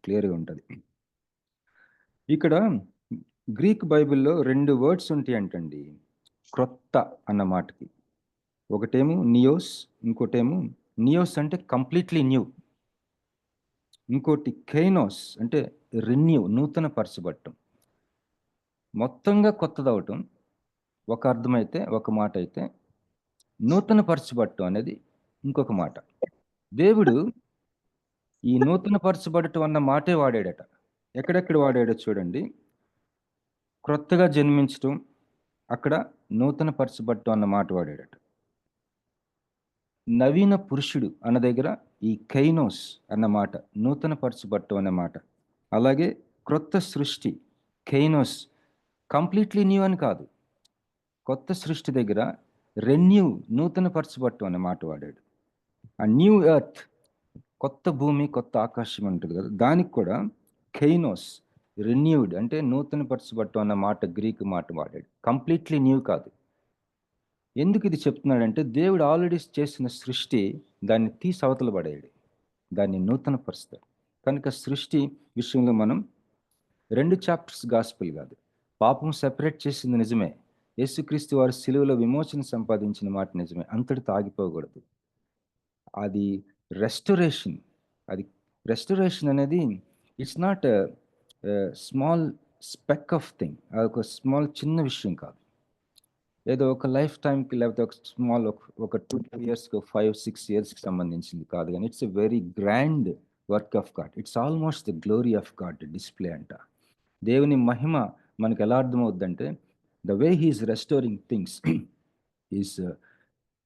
క్లియర్గా ఉంటుంది. ఇక్కడ గ్రీక్ బైబిల్లో 2 వర్డ్స్ ఉంటాయి అంటండి క్రొత్త అన్న మాటకి. ఒకటేమో నియోస్, ఇంకోటేమో నియోస్ అంటే కంప్లీట్లీ న్యూ, ఇంకోటి కైనోస్ అంటే రెన్యూ, నూతన పరచబడటం, మొత్తంగా కొత్తదవటం ఒక అర్థమైతే, ఒక మాట అయితే, నూతన పరచబడటం అనేది ఇంకొక మాట. దేవుడు ఈ నూతన పరచబడటం అన్న మాటే వాడాడట. ఎక్కడెక్కడ వాడాడో చూడండి. క్రొత్తగా జన్మించటం, అక్కడ నూతన పరచబడటం అన్న మాట వాడాడట. నవీన పురుషుడు అన్న దగ్గర ఈ కైనోస్ అన్న మాట, నూతన పరచబడటం అన్న మాట. అలాగే క్రొత్త సృష్టి, కైనోస్, కంప్లీట్లీ న్యూ అని కాదు, కొత్త సృష్టి దగ్గర రెన్యూ, నూతన పరచబడటం అనే మాట వాడాడు. ఆ న్యూ ఎర్త్, కొత్త భూమి, కొత్త ఆకాశం ఉంటుంది కదా, దానికి కూడా కైనోస్, రెన్యూడ్ అంటే నూతన పరచబడటం అన్న మాట, గ్రీక్ మాట వాడాడు. కంప్లీట్లీ న్యూ కాదు. ఎందుకు ఇది చెప్తున్నాడంటే, దేవుడు ఆల్రెడీ చేసిన సృష్టి, దాన్ని తీసి అవతల పడేయాడు, దాన్ని నూతన పరుస్తాడు. కనుక సృష్టి విషయంలో మనం 2 చాప్టర్స్ గాస్పుల్ కాదు. పాపం సెపరేట్ చేసింది నిజమే, యేసుక్రీస్తు వారు సిలువలో విమోచన సంపాదించిన మాట నిజమే, అంతటితో ఆగిపోకూడదు. అది రెస్టరేషన్. రెస్టరేషన్ అనేది it's not small spec of thing. అది ఒక చిన్న విషయం కాదు, ఏదో ఒక లైఫ్ టైంకి, లేకపోతే ఒక స్మాల్ ఒక 2 ఇయర్స్కి, 5-6 ఇయర్స్కి సంబంధించింది కాదు, కానీ it's a very grand work of God. It's almost the glory of God display అంట. దేవుని మహిమ మనకు ఎలా అర్థమవుద్దంటే, the way he is restoring things is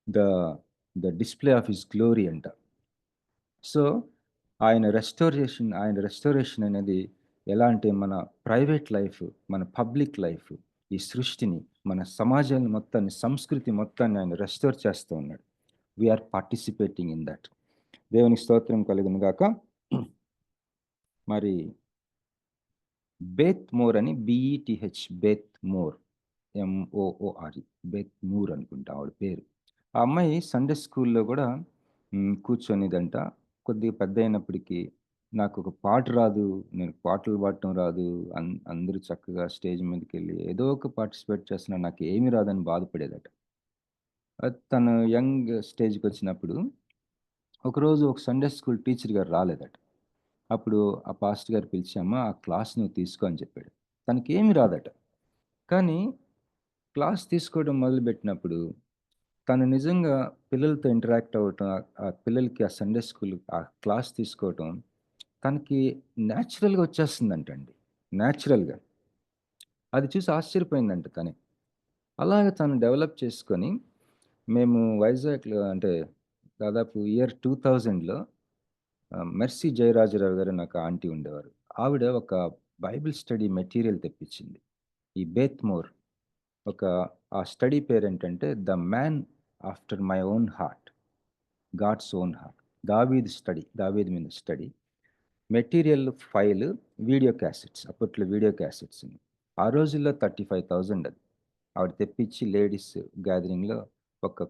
the display of his glory అంట. సో ఆయన రెస్టోరేషన్ అనేది ఎలా అంటే, మన ప్రైవేట్ లైఫ్, మన పబ్లిక్ లైఫ్, ఈ సృష్టిని, మన సమాజాన్ని మొత్తాన్ని, సంస్కృతి మొత్తాన్ని ఆయన రెస్టోర్ చేస్తూ ఉన్నాడు. We are participating in that. దేవునికి స్తోత్రం కలుగును గాక. మరి బేత్ మోర్ అని, BETH, Beth Moore, MOOR, Beth Moore అనుకుంటా ఆవిడ పేరు. ఆ అమ్మాయి సండే స్కూల్లో కూడా కూర్చొనిదంట. కొద్దిగా పెద్ద అయినప్పటికీ నాకు ఒక పాట రాదు, నేను పాటలు పాడటం రాదు, అందరూ చక్కగా స్టేజ్ మీదకెళ్ళి ఏదో ఒక పార్టిసిపేట్ చేస్తున్నా, నాకు ఏమీ రాదని బాధపడేదట. తను యంగ్ స్టేజ్‌కొచ్చినప్పుడు ఒకరోజు ఒక సండే స్కూల్ టీచర్ గారు రాలేదట. అప్పుడు ఆ పాస్టర్ గారు పిలిచి, "అమ్మా ఆ క్లాస్ నువ్వు తీసుకో" అని చెప్పాడు. తనకేమీ రాదట. కానీ క్లాస్ తీసుకోవడం మొదలుపెట్టినప్పుడు తను నిజంగా పిల్లలతో ఇంటరాక్ట్ అవ్వటం, ఆ పిల్లలకి ఆ సండే స్కూల్ ఆ క్లాస్ తీసుకోవటం తనకి న్యాచురల్‌గా వచ్చేస్తుందంటండి. న్యాచురల్‌గా. అది చూసి ఆశ్చర్యపోయిందంట తనే. అలాగ తను డెవలప్ చేసుకొని మేము వైజాగ్‌లో అంటే దాదాపు ఇయర్ 2000లో మెర్సీ జయరాజరావు గారు నాకు ఆంటీ ఉండేవారు. ఆవిడ ఒక బైబిల్ స్టడీ మెటీరియల్ తెప్పించింది. ఈ బేత్ మోర్ ఒక ఆ స్టడీ పేరేంటంటే 'the man after my own heart. God's own heart.' దావీదు మీద study. Material file video cassettes. అప్పట్లో వీడియో క్యాసెట్స్. ఆ రోజుల్లో 35,000 అది. ఆవిడ తెప్పించి లేడీస్ గ్యాదరింగ్‌లో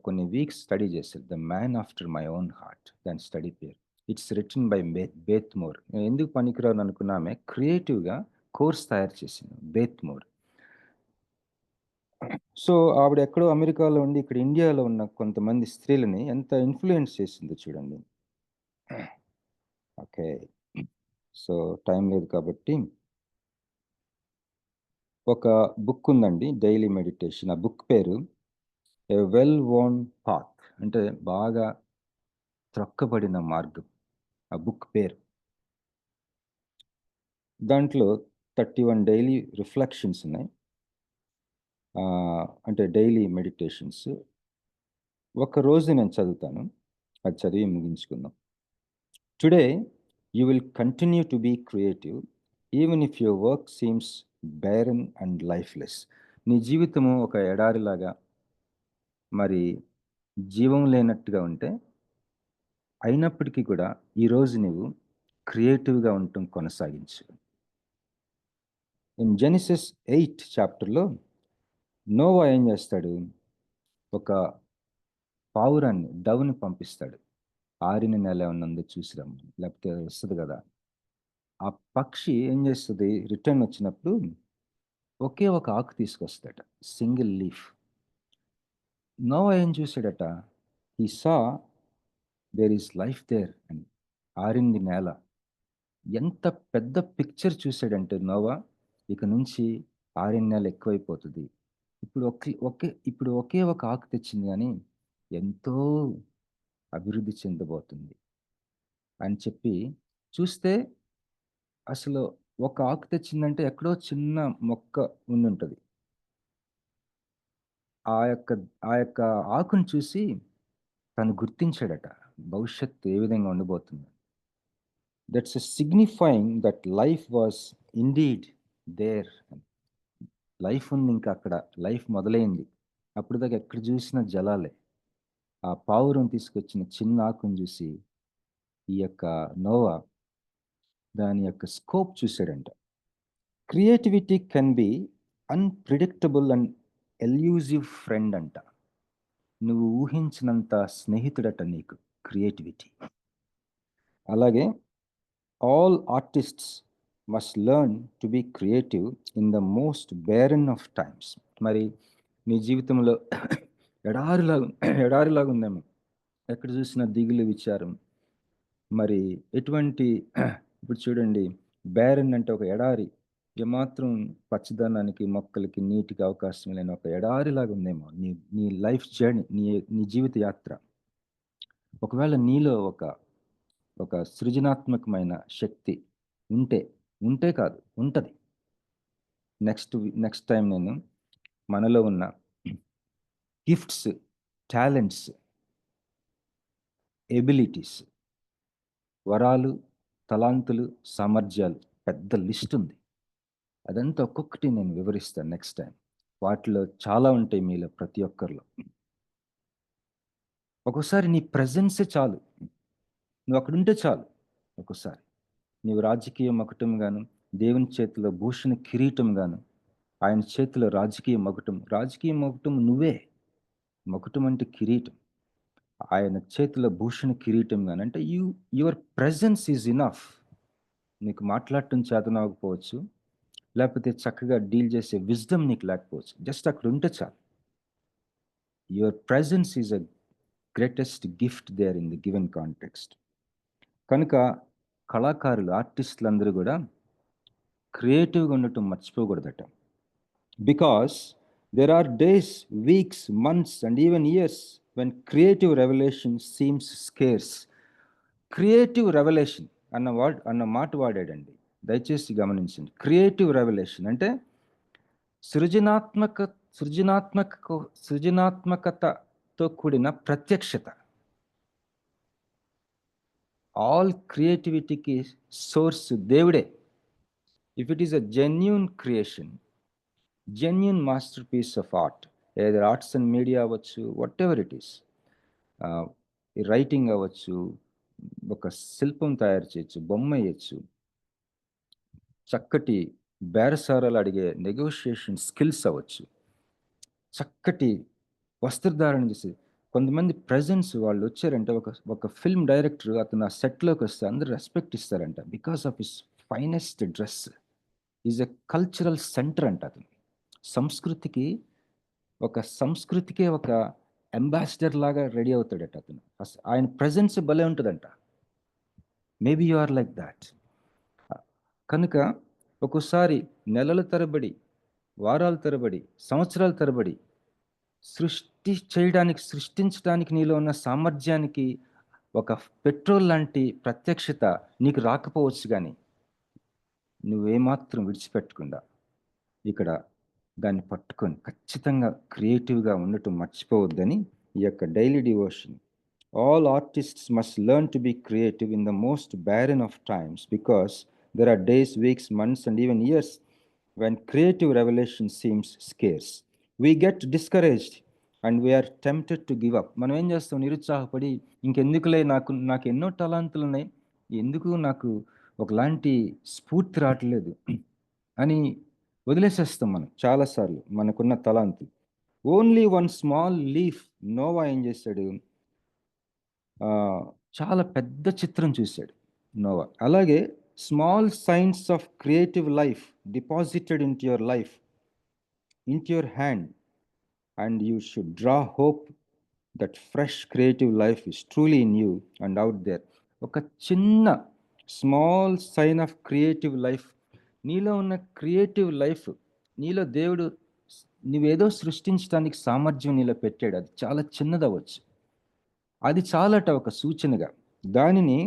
కొన్ని వీక్స్ స్టడీ చేశారు. 'The man after my own heart' దాని స్టడీ పేరు. It's written by Beth Moore. నేను ఎందుకు పనికిరాను అనుకున్న ఆమె క్రియేటివ్‌గా కోర్స్ తయారు చేసింది బేత్ మోర్. సో, ఆవిడ ఎక్కడో అమెరికాలో ఉండి ఇక్కడ ఇండియాలో ఉన్న కొంతమంది స్త్రీలని ఎంత ఇన్‌ఫ్లూయెన్స్ చేసిందో చూడండి. ఓకే. సో, టైం లేదు కాబట్టి ఒక బుక్ ఉందండి. Daily meditation. ఆ బుక్ పేరు 'ఎ వెల్ వోర్న్ పాత్' అంటే బాగా త్రొక్కబడిన మార్గం. ఆ బుక్ పేరు. దాంట్లో 31 డైలీ రిఫ్లెక్షన్స్ ఉన్నాయి. అంటే డైలీ మెడిటేషన్స్. ఒక రోజు నేను చదువుతాను. అది చదివి ముగించుకుందాం. Today you will continue to be creative even if your work seems barren and lifeless. నీ జీవితము ఒక ఎడారిలాగా మరి జీవం లేనట్టుగా ఉంటే, అయినప్పటికీ కూడా ఈరోజు నువ్వు క్రియేటివ్‌గా ఉండటం కొనసాగించు. ఇన్ జెనసిస్ 8 చాప్టర్‌లో నోవా ఏం చేస్తాడు? ఒక పావురాన్ని, డవ్‌ని పంపిస్తాడు. ఆరిన నేల ఏమన్నా ఉందో చూసి రమ్మని. లేకపోతే వస్తది గదా! ఆ పక్షి ఏం చేస్తది? రిటర్న్ వచ్చినప్పుడు ఒకే ఒక ఆకు తీసుకొస్తదట. Single leaf. నోవా ఏం చూసాడట? హి సా దేర్ ఈస్ లైఫ్ దేర్ అని. ఆరింది నేల. ఎంత పెద్ద పిక్చర్ చూసాడంటే నోవా, ఇక నుంచి ఆరిన నేల ఎక్కువైపోతది. ఇప్పుడు ఒకే ఒక ఆకు తెచ్చింది గానీ, ఎంతో అభివృద్ధి చెందబోతుంది అని చెప్పి చూస్తే అసలు ఒక ఆకు తెచ్చిందంటే ఎక్కడో చిన్న మొక్క ఉండుంటది. ఆ యొక్క ఆ యొక్క ఆకుని చూసి తను గుర్తించాడట. భవిష్యత్తు ఏ విధంగా ఉండబోతుంది. That's signifying that life was indeed there. Life ఉంది ఇంకా అక్కడ. లైఫ్ మొదలైంది. అప్పటిదాకా ఎక్కడ చూసినా జలాలే. ఆ పావురం తీసుకొచ్చిన చిన్న ఆకుని చూసి ఈ యొక్క నోవా దాని యొక్క స్కోప్ చూసాడంట. Creativity can be unpredictable and elusive friend అంట. నువ్వు ఊహించినంత స్నేహితుడట నీకు క్రియేటివిటీ. అలాగే all artists must learn to be creative in the most barren of times. మరి నీ జీవితంలో ఎడారిలాగా ఉందేమో. ఎక్కడ చూసినా దిగులు, విచారం. మరి ఎటువంటి ఇప్పుడు చూడండి, బారెన్ అంటే ఒక ఎడారి. ఏమాత్రం పచ్చదనానికి, మొక్కలకి, నీటికి అవకాశం లేని ఒక ఎడారిలాగా ఉందేమో నీ నీ లైఫ్ జర్నీ, నీ నీ జీవిత యాత్ర. ఒకవేళ నీలో ఒక సృజనాత్మకమైన శక్తి ఉంటే కాదు, ఉంటది. నెక్స్ట్ టైం నేను మనలో ఉన్న గిఫ్ట్స్, టాలెంట్స్, ఎబిలిటీస్, వరాలు, తలాంతులు, సామర్థ్యాలు పెద్ద లిస్ట్ ఉంది. అదంతా ఒక్కొక్కటి నేను వివరిస్తాను నెక్స్ట్ టైం. వాటిలో చాలా ఉంటాయి మీలో ప్రతి ఒక్కరిలో. ఒక్కోసారి నీ ప్రెజెన్సే చాలు. నువ్వు అక్కడుంటే చాలు. ఒక్కోసారి నీవు రాజకీయ మకుటం గాను, దేవుని చేతిలో భూషణ కిరీటం గాను, ఆయన చేతిలో రాజకీయ మకుటం నువ్వే. మకుటం అంటే కిరీటం. ఆయన చేతిలో భూషణ కిరీటం గాను అంటే యువర్ ప్రెజెన్స్ ఈజ్ ఇనఫ్. నీకు మాట్లాడటం చేతనవ్వకపోవచ్చు, లేకపోతే చక్కగా డీల్ చేసే విజ్డమ్ నీకు లేకపోవచ్చు. జస్ట్ అక్కడ ఉంటే చాలు. Your presence is a greatest gift there in the given context. కనుక కళాకారులు, ఆర్టిస్టులు అందరూ కూడా క్రియేటివ్గా ఉండటం మర్చిపోకూడదట. Because there are days, weeks, months, and even years when creative revelation seems scarce. Creative revolution అన్న మాట వాడాడండి, దయచేసి గమనించండి. క్రియేటివ్ రెవల్యూషన్ అంటే సృజనాత్మకతతో కూడిన ప్రత్యక్షత. ఆల్ క్రియేటివిటీకి సోర్స్ దేవుడే. If it is a genuine creation, genuine master piece of art, either arts and media అవ్వచ్చు, whatever it is, writing అవ్వచ్చు, ఒక శిల్పం తయారు చేయొచ్చు, బొమ్మ వేయచ్చు, చక్కటి బేరసారాలు అడిగే నెగోషియేషన్ స్కిల్స్ అవ్వచ్చు, చక్కటి వస్త్రధారణ చేసి. కొంతమంది ప్రజెన్స్ వాళ్ళు వచ్చారంటే, ఒక ఫిల్మ్ డైరెక్టర్ అతను ఆ సెట్లోకి వస్తే అందరూ రెస్పెక్ట్ ఇస్తారంట, because of his finest dress. Is a cultural centre అంట. అతను సంస్కృతికే ఒక అంబాసిడర్ లాగా రెడీ అవుతాడట అతను. ఆయన ప్రజెన్స్ భలే ఉంటుందంట. Maybe you are like that. కనుక ఒక్కోసారి నెలల తరబడి, వారాల తరబడి, సంవత్సరాల తరబడి సృష్టించడానికి నీలో ఉన్న సామర్థ్యానికి ఒక పెట్రోల్ లాంటి ప్రత్యక్షత నీకు రాకపోవచ్చు, కానీ నువ్వేమాత్రం విడిచిపెట్టకుండా ఇక్కడ దాన్ని పట్టుకొని ఖచ్చితంగా క్రియేటివ్గా ఉండటం మర్చిపోవద్దని ఈ యొక్క daily devotion. All artists must learn to be creative in the most barren of times, because there are days, weeks, months, and even years when creative revelation seems scarce. We get discouraged and we are tempted to give up. మనం ఏం చేస్తాం? నిరుత్సాహపడి, ఇంకెందుకులే, నాకు ఎన్నో తలాంతులు ఉన్నాయి, ఎందుకు నాకు ఒకలాంటి స్ఫూర్తి రావట్లేదు అని వదిలేసేస్తాం మనం చాలాసార్లు మనకున్న తలాంతులు. Only one small leaf. నోవా ఏం చేశాడు? చాలా పెద్ద చిత్రం చూశాడు నోవా. అలాగే small signs of creative life deposited in to your life, in to your hand, and you should draw hope that fresh creative life is truly in you and out there. ఒక చిన్న small sign of creative life, నీలో ఉన్న క్రియేటివ్ లైఫ్, నీలో దేవుడు నువ్వేదో సృష్టించడానికి సామర్థ్యం నీలో పెట్టాడు. అది చాలా చిన్నదవచ్చు, అది చాలట ఒక సూచనగా. దానిని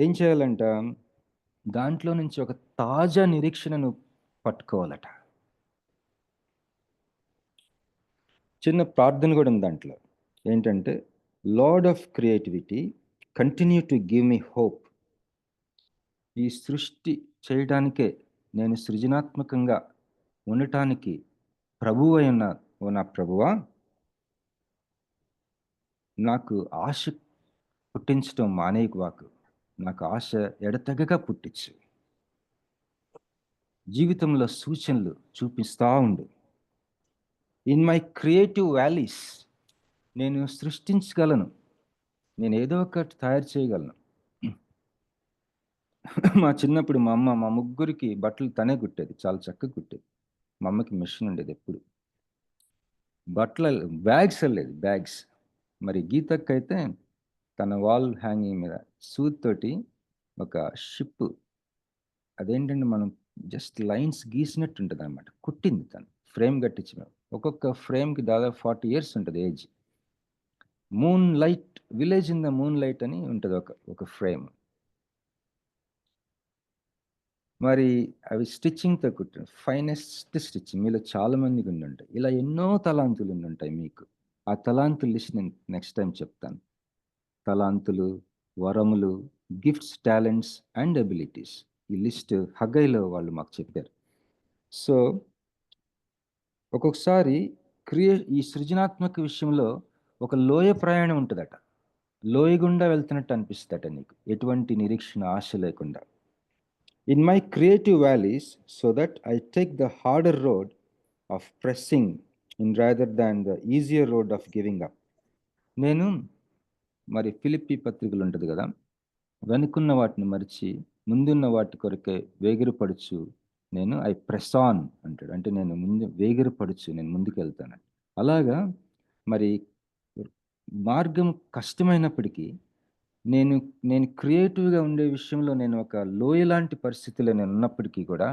ఏం చేయాలంట? దాంట్లో నుంచి ఒక తాజా నిరీక్షణను పట్టుకోవాలట. చిన్న ప్రార్థన కూడా ఉంది దాంట్లో. ఏంటంటే, lord of creativity, continue to give me hope. ఈ సృష్టి చేయడానికే, నేను సృజనాత్మకంగా ఉండటానికి ప్రభువు అయి ఉన్న ఓ నా ప్రభువా, నాకు ఆశ పుట్టించడం మానేయకు, నాకు ఆశ ఎడతెగక పుట్టించు. జీవితంలో సూచనలు చూపిస్తూ ఉండు. ఇన్ మై క్రియేటివ్ వ్యాలీస్, నేను సృష్టించగలను, నేను ఏదో ఒకటి తయారు చేయగలను. మా చిన్నప్పుడు మా అమ్మ మా ముగ్గురికి బట్టలు తనే కుట్టేది, చాలా చక్కగా కుట్టేది. మా అమ్మకి మిషన్ ఉండేది ఎప్పుడు. బట్టల బ్యాగ్స్ వెళ్ళేది, బ్యాగ్స్. మరి గీతక్క అయితే తన వాల్ హ్యాంగింగ్ మీద సూత్తోటి ఒక షిప్, అదేంటంటే మనం జస్ట్ లైన్స్ గీసినట్టు ఉంటుంది అనమాట, కుట్టింది తను. ఫ్రేమ్ కట్టించి, ఒక్కొక్క ఫ్రేమ్కి దాదాపు 40 years ఉంటుంది age. Moon light, village in the moon light అని ఉంటుంది ఒక ఫ్రేమ్. మరి అవి స్టిచ్చింగ్తో కుట్టారు, ఫైనెస్ట్ స్టిచ్చింగ్. మీలో చాలా మందికి ఉండుంటాయి ఇలా ఎన్నో తలాంతులు ఉండుంటాయి మీకు. ఆ తలాంతుల లిస్ట్ నేను నెక్స్ట్ టైం చెప్తాను. తలాంతులు, వరములు, గిఫ్ట్స్, టాలెంట్స్ అండ్ అబిలిటీస్. ఈ లిస్ట్ హగ్గైలో వాళ్ళు మాకు చెప్పారు. సో ఒక్కొక్కసారి ఈ సృజనాత్మక విషయంలో ఒక లోయ ప్రయాణం ఉంటుందట. లోయ గుండా వెళ్తున్నట్టు అనిపిస్తుందట నీకు, ఎటువంటి నిరీక్షణ, ఆశ లేకుండా. In my creative valleys, so that I take the harder road of pressing in rather than the easier road of giving up. నేను మరి ఫిలిప్పీ పత్రికలు ఉంటుంది కదా, వెనుకున్న వాటిని మరిచి ముందున్న వాటి కొరకే వేగిరపడుచు నేను ఐ ప్రెస్ ఆన్ అంటాడు. అంటే నేను వేగిరపడుచు నేను ముందుకు వెళ్తాను. అలాగా మరి మార్గం కష్టమైనప్పటికీ నేను నేను క్రియేటివ్గా ఉండే విషయంలో నేను ఒక లోయ లాంటి పరిస్థితిలో నేను ఉన్నప్పటికీ కూడా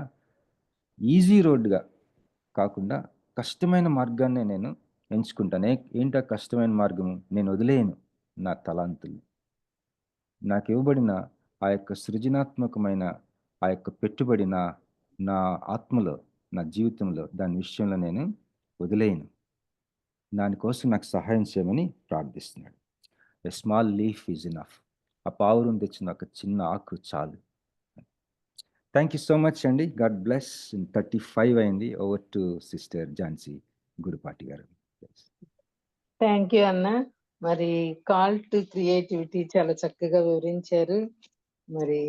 ఈజీ రోడ్గా కాకుండా కష్టమైన మార్గాన్నే నేను ఎంచుకుంటాను. ఏంటా కష్టమైన మార్గము? నేను వదిలేయను నా తలాంతులు, నాకు ఇవ్వబడిన ఆ యొక్క సృజనాత్మకమైన ఆ యొక్క పెట్టుబడి నా ఆత్మలో, నా జీవితంలో, దాని విషయంలో నేను వదిలేయను. దానికోసం నాకు సహాయం చేయమని ప్రార్థిస్తున్నాడు. A small leaf is enough. ఆ పావురం తెచ్చిన ఒక చిన్న ఆకు చాలు. థ్యాంక్ యూ సో మచ్ అండి. God bless. 35 అయింది. Over to sister Jhansi Gudipati గారు. థ్యాంక్ యూ అన్న. మరి కాల్ టు క్రియేటివిటీ చాలా చక్కగా వివరించారు. మరి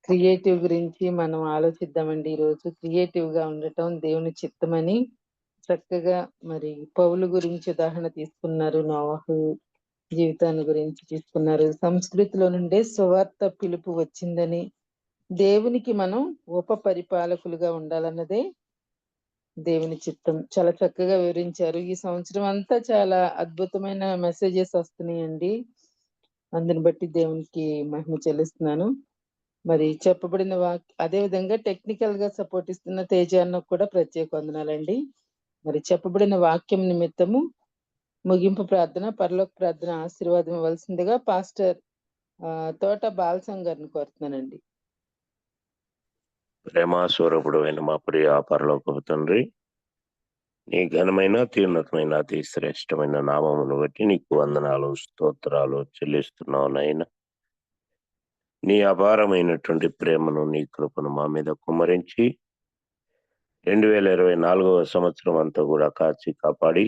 క్రియేటివ్ గురించి మనం ఆలోచిద్దామండి. ఈరోజు క్రియేటివ్ గా ఉండటం దేవుని చిత్తమని చక్కగా మరి పౌలు గురించి ఉదాహరణ తీసుకున్నారు, నోవహు జీవితాన్ని గురించి తీసుకున్నారు. సంస్కృతిలో నుండే సువార్త పిలుపు వచ్చిందని, దేవునికి మనం ఉప పరిపాలకులుగా ఉండాలన్నదే దేవుని చిత్తం. చాలా చక్కగా వివరించారు. ఈ సంవత్సరం అంతా చాలా అద్భుతమైన మెసేజెస్ వస్తున్నాయండి. అందుని బట్టి దేవునికి మహిమ చెల్లిస్తున్నాను. మరి చెప్పబడిన అదే విధంగా టెక్నికల్ గా సపోర్ట్ ఇస్తున్న తేజ అన్నకు కూడా ప్రత్యేక వందనాలండి. మరి చెప్పబడిన వాక్యం నిమిత్తము ముగింపు ప్రార్థన, పరలోక ప్రార్థన ఆశీర్వాదం ఇవ్వాల్సిందిగా పాస్టర్ తోట బాలసం గారిని కోరుతున్నానండి. ప్రేమ స్వరూపుడు అయిన మా ప్రియ పరలోకపు తండ్రి, నీ ఘనమైన తీర్ణతమైన అతి శ్రేష్టమైన నామమును బట్టి నీకు వందనాలు స్తోత్రాలు చెల్లిస్తున్నావు నాయన. నీ అపారమైనటువంటి ప్రేమను, నీ కృపను మా మీద కుమ్మరించి 2024వ సంవత్సరం అంతా కూడా కాచి కాపాడి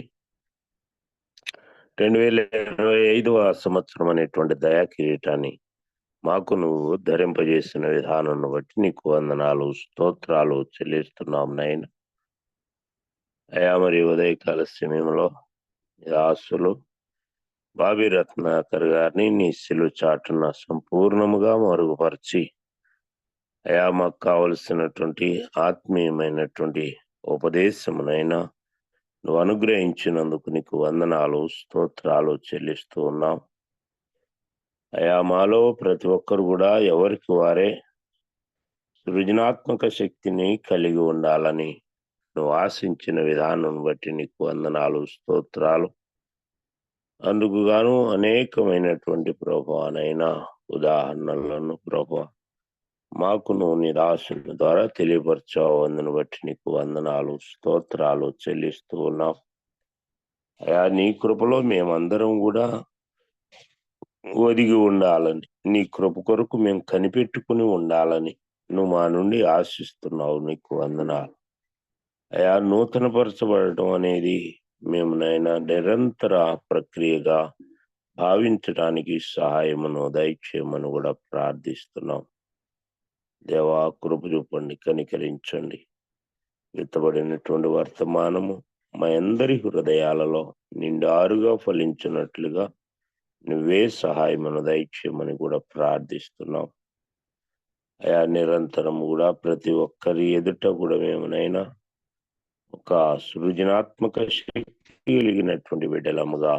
2025వ సంవత్సరం అనేటువంటి దయా కిరీటాన్ని మాకు నువ్వు ధరింపజేసిన విధానాన్ని బట్టి నీకు వందనాలు స్తోత్రాలు చెల్లిస్తున్నాం నాయన. అయా మరి ఉదయకాల సమయంలో దాసులు బాబీ రత్నాకర్ గారిని నీ శిలువ చాటున సంపూర్ణముగా మరుగుపరిచి అయా మాకు కావలసినటువంటి ఆత్మీయమైనటువంటి ఉపదేశమునైనా నువ్వు అనుగ్రహించినందుకు నీకు వందనాలు స్తోత్రాలు చెల్లిస్తూ ఉన్నాం. అయా మాలో ప్రతి ఒక్కరు కూడా ఎవరికి వారే సృజనాత్మక శక్తిని కలిగి ఉండాలని నువ్వు ఆశించిన విధానం బట్టి నీకు వందనాలు స్తోత్రాలు. అందుకు గాను అనేకమైనటువంటి ప్రభువానైనా ఉదాహరణలను ప్రభు మాకు నువ్వు నీ దాసుల ద్వారా తెలియపరచావు. అందును బట్టి నీకు వందనాలు స్తోత్రాలు చెల్లిస్తూ ఉన్నాం. అయా నీ కృపలో మేమందరం కూడా ఒదిగి ఉండాలని, నీ కృప కొరకు మేము కనిపెట్టుకుని ఉండాలని నువ్వు మా నుండి ఆశిస్తున్నావు. నీకు వందనాలు. అయా నూతనపరచబడటం అనేది మేము నైనా నిరంతర ప్రక్రియగా భావించడానికి సహాయమును దయచేయమని కూడా ప్రార్థిస్తున్నాం. దేవా కృప చూపండి, కనికరించండి. విత్తబడినటువంటి వర్తమానము మా అందరి హృదయాలలో నిండారుగా ఫలించినట్లుగా నువ్వే సహాయమును దయచేయమని కూడా ప్రార్థిస్తున్నాం. అయా నిరంతరం కూడా ప్రతి ఒక్కరి ఎదుట కూడా మేమునైనా ఒక సృజనాత్మక శక్తి కలిగినటువంటి బిడ్డలముగా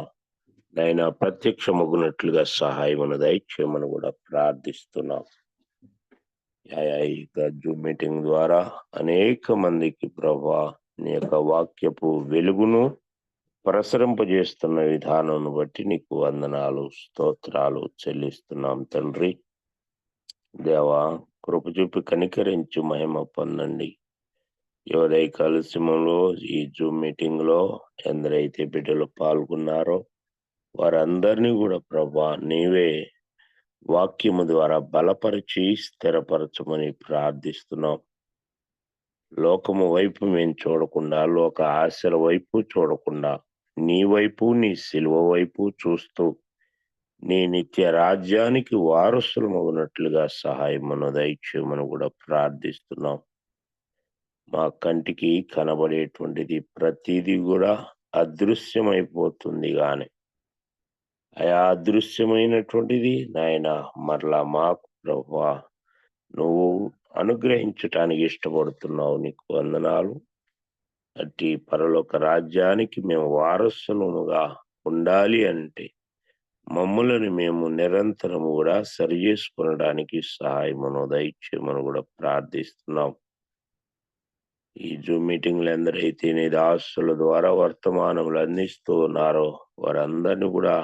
నైనా ప్రత్యక్షమగునట్లుగా సహాయమును దయచేయమని కూడా ప్రార్థిస్తున్నాం. ఈ జూమ్ మీటింగ్ ద్వారా అనేక మందికి ప్రభువా నీ యొక్క వాక్యపు వెలుగును ప్రసరింపజేస్తున్న విధానం బట్టి నీకు వందనాలు స్తోత్రాలు చెల్లిస్తున్నాం తండ్రి. దేవా కృప చూపి కనికరించి మహిమ పొందండి. ఉదయ కాలశంలో ఈ జూమ్ మీటింగ్ లో ఎందరైతే బిడ్డలు పాల్గొన్నారో వారందరినీ కూడా ప్రభువా నీవే వాక్యము ద్వారా బలపరిచి స్థిరపరచమని ప్రార్థిస్తున్నాం. లోకము వైపు మేము చూడకుండా, లోక ఆశల వైపు చూడకుండా నీ వైపు, నీ శిలువ వైపు చూస్తూ నీ నిత్య రాజ్యానికి వారసులమగునట్లుగా సహాయమును దయచేయమని కూడా ప్రార్థిస్తున్నాం. మా కంటికి కనబడేటువంటిది ప్రతిదీ కూడా అదృశ్యమైపోతుంది గాని అయా అదృశ్యమైనటువంటిది నాయన మరలా మాకు ప్రభువా నువ్వు అనుగ్రహించటానికి ఇష్టపడుతున్నావు. నీకు వందనాలు. అట్టి పరలోక రాజ్యానికి మేము వారసులముగా ఉండాలి అంటే మమ్ములను మేము నిరంతరము కూడా సరి చేసుకునడానికి సహాయమును దయచేయమని కూడా ప్రార్థిస్తున్నాం. ఈ జూమ్ మీటింగ్లు ఎందరైతే నీ దాసుల ద్వారా వర్తమానములు అందిస్తూ ఉన్నారో వారందరినీ కూడా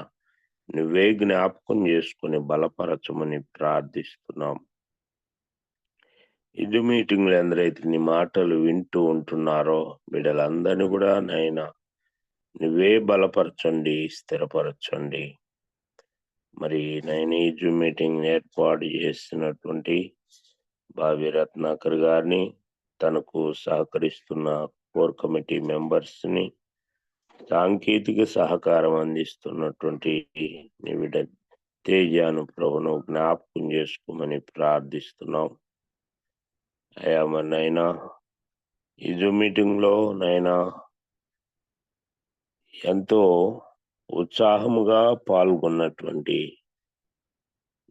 నువ్వే జ్ఞాపకం చేసుకుని బలపరచమని ప్రార్థిస్తున్నాం. ఈ జూమ్ మీటింగ్లు ఎందరైతే నీ మాటలు వింటూ ఉంటున్నారో బిడ్డలందరినీ కూడా నైనా నువ్వే బలపరచండి, స్థిరపరచండి. మరి నేను ఈ జూమ్ మీటింగ్ ఏర్పాటు చేస్తున్నటువంటి బావి రత్నాకర్ గారిని, తనకు సహకరిస్తున్న కోర్ కమిటీ మెంబర్స్ ని, సాంకేతిక సహకారం అందిస్తున్నటువంటి నివిడ తేజాను ప్రభును జ్ఞాపకం చేసుకోమని ప్రార్థిస్తున్నాం. అయ్యా మరి నైనా ఈ జూమ్ మీటింగ్ లో నైనా ఎంతో ఉత్సాహముగా పాల్గొన్నటువంటి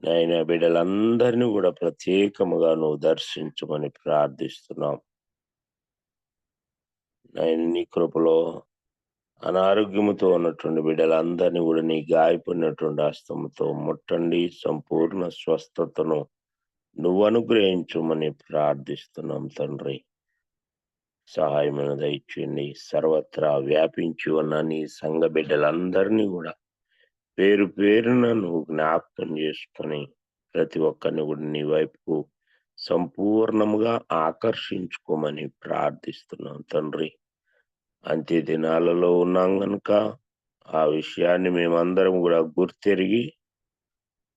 నాయన బిడ్డలందరినీ కూడా ప్రత్యేకముగా నువ్వు దర్శించమని ప్రార్థిస్తున్నాం. నాయన నీ కృపలో అనారోగ్యముతో ఉన్నటువంటి బిడ్డలందరినీ కూడా నీ గాయపడినటువంటి హస్తముతో ముట్టండి, సంపూర్ణ స్వస్థతను నువ్వు అనుగ్రహించమని ప్రార్థిస్తున్నాం తండ్రి. సహాయమైన దయచేయండి. సర్వత్రా వ్యాపించి ఉన్న నీ సంఘ బిడ్డలందరినీ కూడా పేరు పేరున నువ్వు జ్ఞాపకం చేసుకొని ప్రతి ఒక్కరిని కూడా నీ వైపుకు సంపూర్ణముగా ఆకర్షించుకోమని ప్రార్థిస్తున్నాం తండ్రి. అంత్య దినాలలో ఉన్నాం గనుక ఆ విషయాన్ని మేమందరం కూడా గుర్తెరిగి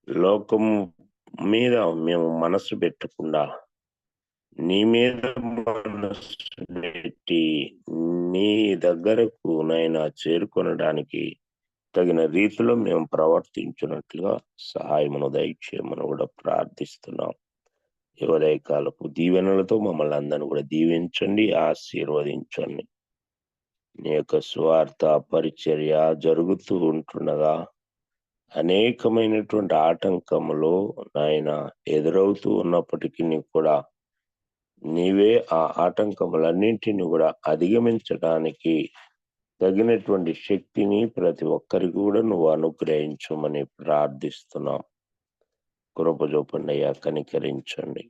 లోకం మీద మేము మనసు పెట్టకుండా నీ మీద మనసు పెట్టి నీ దగ్గరకు నైనా చేరుకొనడానికి తగిన రీతిలో మేము ప్రవర్తించినట్లుగా సహాయమును దయచేయమని కూడా ప్రార్థిస్తున్నాం. ఈ ఉదయకాలపు దీవెనలతో మమ్మల్ని అందరిని కూడా దీవించండి, ఆశీర్వదించండి. నీ యొక్క స్వార్థ పరిచర్య జరుగుతూ ఉంటుండగా అనేకమైనటువంటి ఆటంకములు నాయన ఎదురవుతూ ఉన్నప్పటికీ కూడా నీవే ఆ ఆటంకములన్నింటినీ కూడా అధిగమించడానికి తగినటువంటి శక్తిని ప్రతి ఒక్కరికి కూడా నువ్వు అనుగ్రహించమని ప్రార్థిస్తున్నాం. కృప చూపండి అయ్యా, కనికరించండి.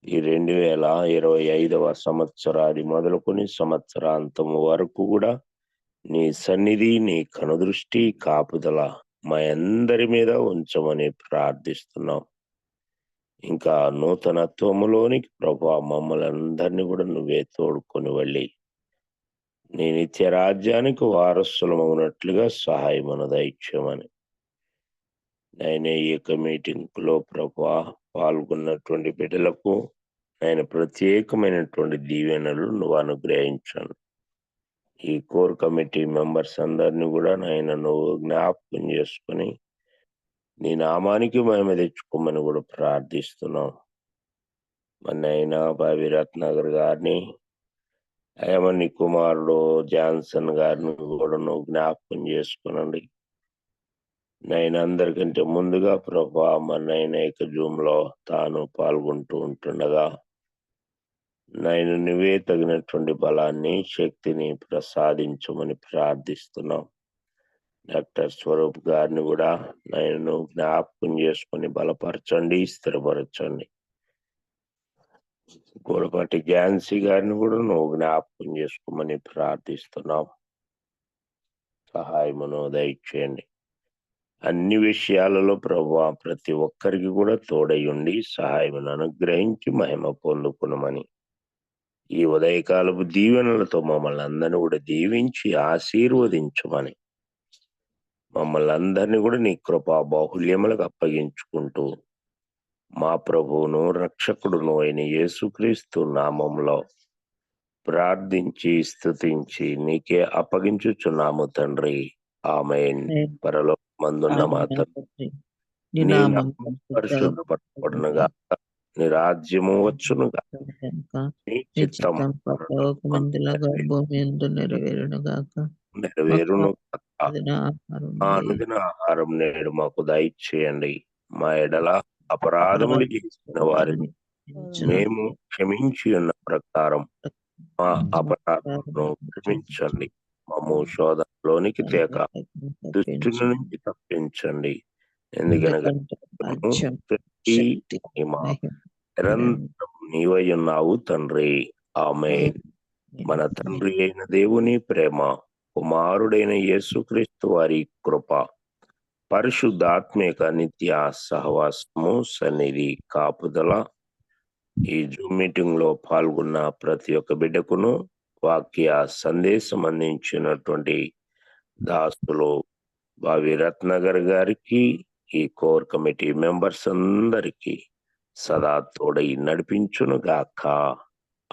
ఈ 2025వ సంవత్సరాది మొదలుకొని సంవత్సరాంతం వరకు కూడా నీ సన్నిధి, నీ కనుదృష్టి, కాపుదల మా అందరి మీద ఉంచమని ప్రార్థిస్తున్నాం. ఇంకా నూతనత్వములోనికి ప్రభా మమ్మల్ని అందరినీ కూడా నువ్వే తోడుకొని వెళ్ళి నీ నిత్య రాజ్యానికి వారసులమవునట్లుగా సహాయమును దయచేయమని నేను ఈ యొక్క మీటింగ్ లో ప్రభా పాల్గొన్నటువంటి బిడ్డలకు ఆయన ప్రత్యేకమైనటువంటి దీవెనలు నువ్వు అనుగ్రహించాను. ఈ కోర్ కమిటీ మెంబర్స్ అందరినీ కూడా నాయన నువ్వు జ్ఞాపకం చేసుకుని నీ నామానికి మహిమ తెచ్చుకోమని కూడా ప్రార్థిస్తున్నాం. మన అయినా బావి రత్నాకర్ గారిని, నీ కుమారుడు జాన్సన్ గారిని కూడా నువ్వు జ్ఞాపకం చేసుకునండి. నేను అందరికంటే ముందుగా ప్రభా మన జూమ్ లో తాను పాల్గొంటూ ఉంటుండగా నేను నువ్వే తగినటువంటి బలాన్ని, శక్తిని ప్రసాదించమని ప్రార్థిస్తున్నాం. డాక్టర్ స్వరూప్ గారిని కూడా నేను జ్ఞాపకం చేసుకుని బలపరచండి, స్థిరపరచండి. గోడపాటి ఝాన్సీ గారిని కూడా నువ్వు జ్ఞాపకం చేసుకోమని ప్రార్థిస్తున్నాం. సహాయమును దయచేయండి. అన్ని విషయాలలో ప్రభా ప్రతి ఒక్కరికి కూడా తోడై ఉండి సహాయమును అనుగ్రహించి మహిమ పొందుకునమని ఈ ఉదయకాలపు దీవెనలతో మమ్మల్ని అందరినీ కూడా దీవించి ఆశీర్వదించమని మమ్మల్ని అందరినీ కూడా నీ కృపా బాహుల్యములకు అప్పగించుకుంటూ మా ప్రభువును రక్షకుడును అయిన యేసుక్రీస్తు నామంలో ప్రార్థించి స్తుతించి నీకే అప్పగించుచున్నాము తండ్రి. ఆమేన్. పరలోకమందున్న మా తండ్రి, నీ నామము పరిశుద్ధపరచబడునుగా, నీ రాజ్యము వచ్చునుగా, నీ చిత్తం నెరవేరును. అనుదిన ఆహారం నేడు మాకు దయచేయండి. మా ఎడల అపరాధములు చేసిన వారిని మేము క్షమించి ఉన్న ప్రకారం మా అపరాధములను క్షమించండి. మమ్ము శోధనలోనికి తేక దుష్టుని నుంచి తప్పించండి. ఎందుకనగా నిరంతరం నీవై ఉన్నావు తండ్రి. ఆమేన్. మన తండ్రి అయిన దేవుని ప్రేమ, కుమారుడైన యేసుక్రీస్తు వారి కృప, పరిశుద్ధాత్మిక నిత్య సహవాసము, సన్నిధి, కాపుదల ఈ జూమ్ మీటింగ్ లో పాల్గొన్న ప్రతి ఒక్క బిడ్డకును, వాక్య సందేశం అందించినటువంటి దాసులు బావి రత్నగర్ గారికి, ఈ కోర్ కమిటీ మెంబర్స్ అందరికీ సదా తోడై నడిపించును గాక.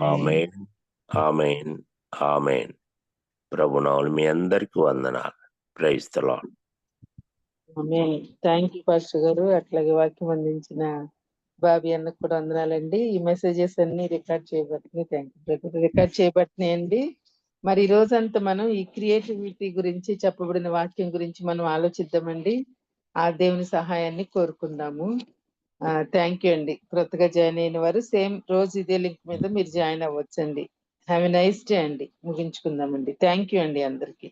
ఆమేన్, ఆమేన్, ఆమేన్. ప్రభునామమున మీ అందరికి వందనాలు. Praise the lord. Thank you pastor గారు. అట్లాగే వాక్యం అందించిన బాబీ అన్నకు కూడా వందనాలండి. ఈ మెసేజెస్ అన్ని రికార్డ్ చేయబడుతున్నాయి. రికార్డ్ చేయబడుతున్నాయండి. మరి ఈ రోజంతా మనం ఈ క్రియేటివిటీ గురించి, చెప్పబడిన వాక్యం గురించి మనం ఆలోచిద్దామండి. ఆ దేవుని సహాయాన్ని కోరుకుందాము. థ్యాంక్ యూ అండి. కొత్తగా జాయిన్ అయిన వారు సేమ్ రోజు ఇదే లింక్ మీద మీరు జాయిన్ అవ్వచ్చండి. హ్యావ్ ఎ నైస్ డే అండి. ముగించుకుందామండి. థ్యాంక్ యూ అండి అందరికీ.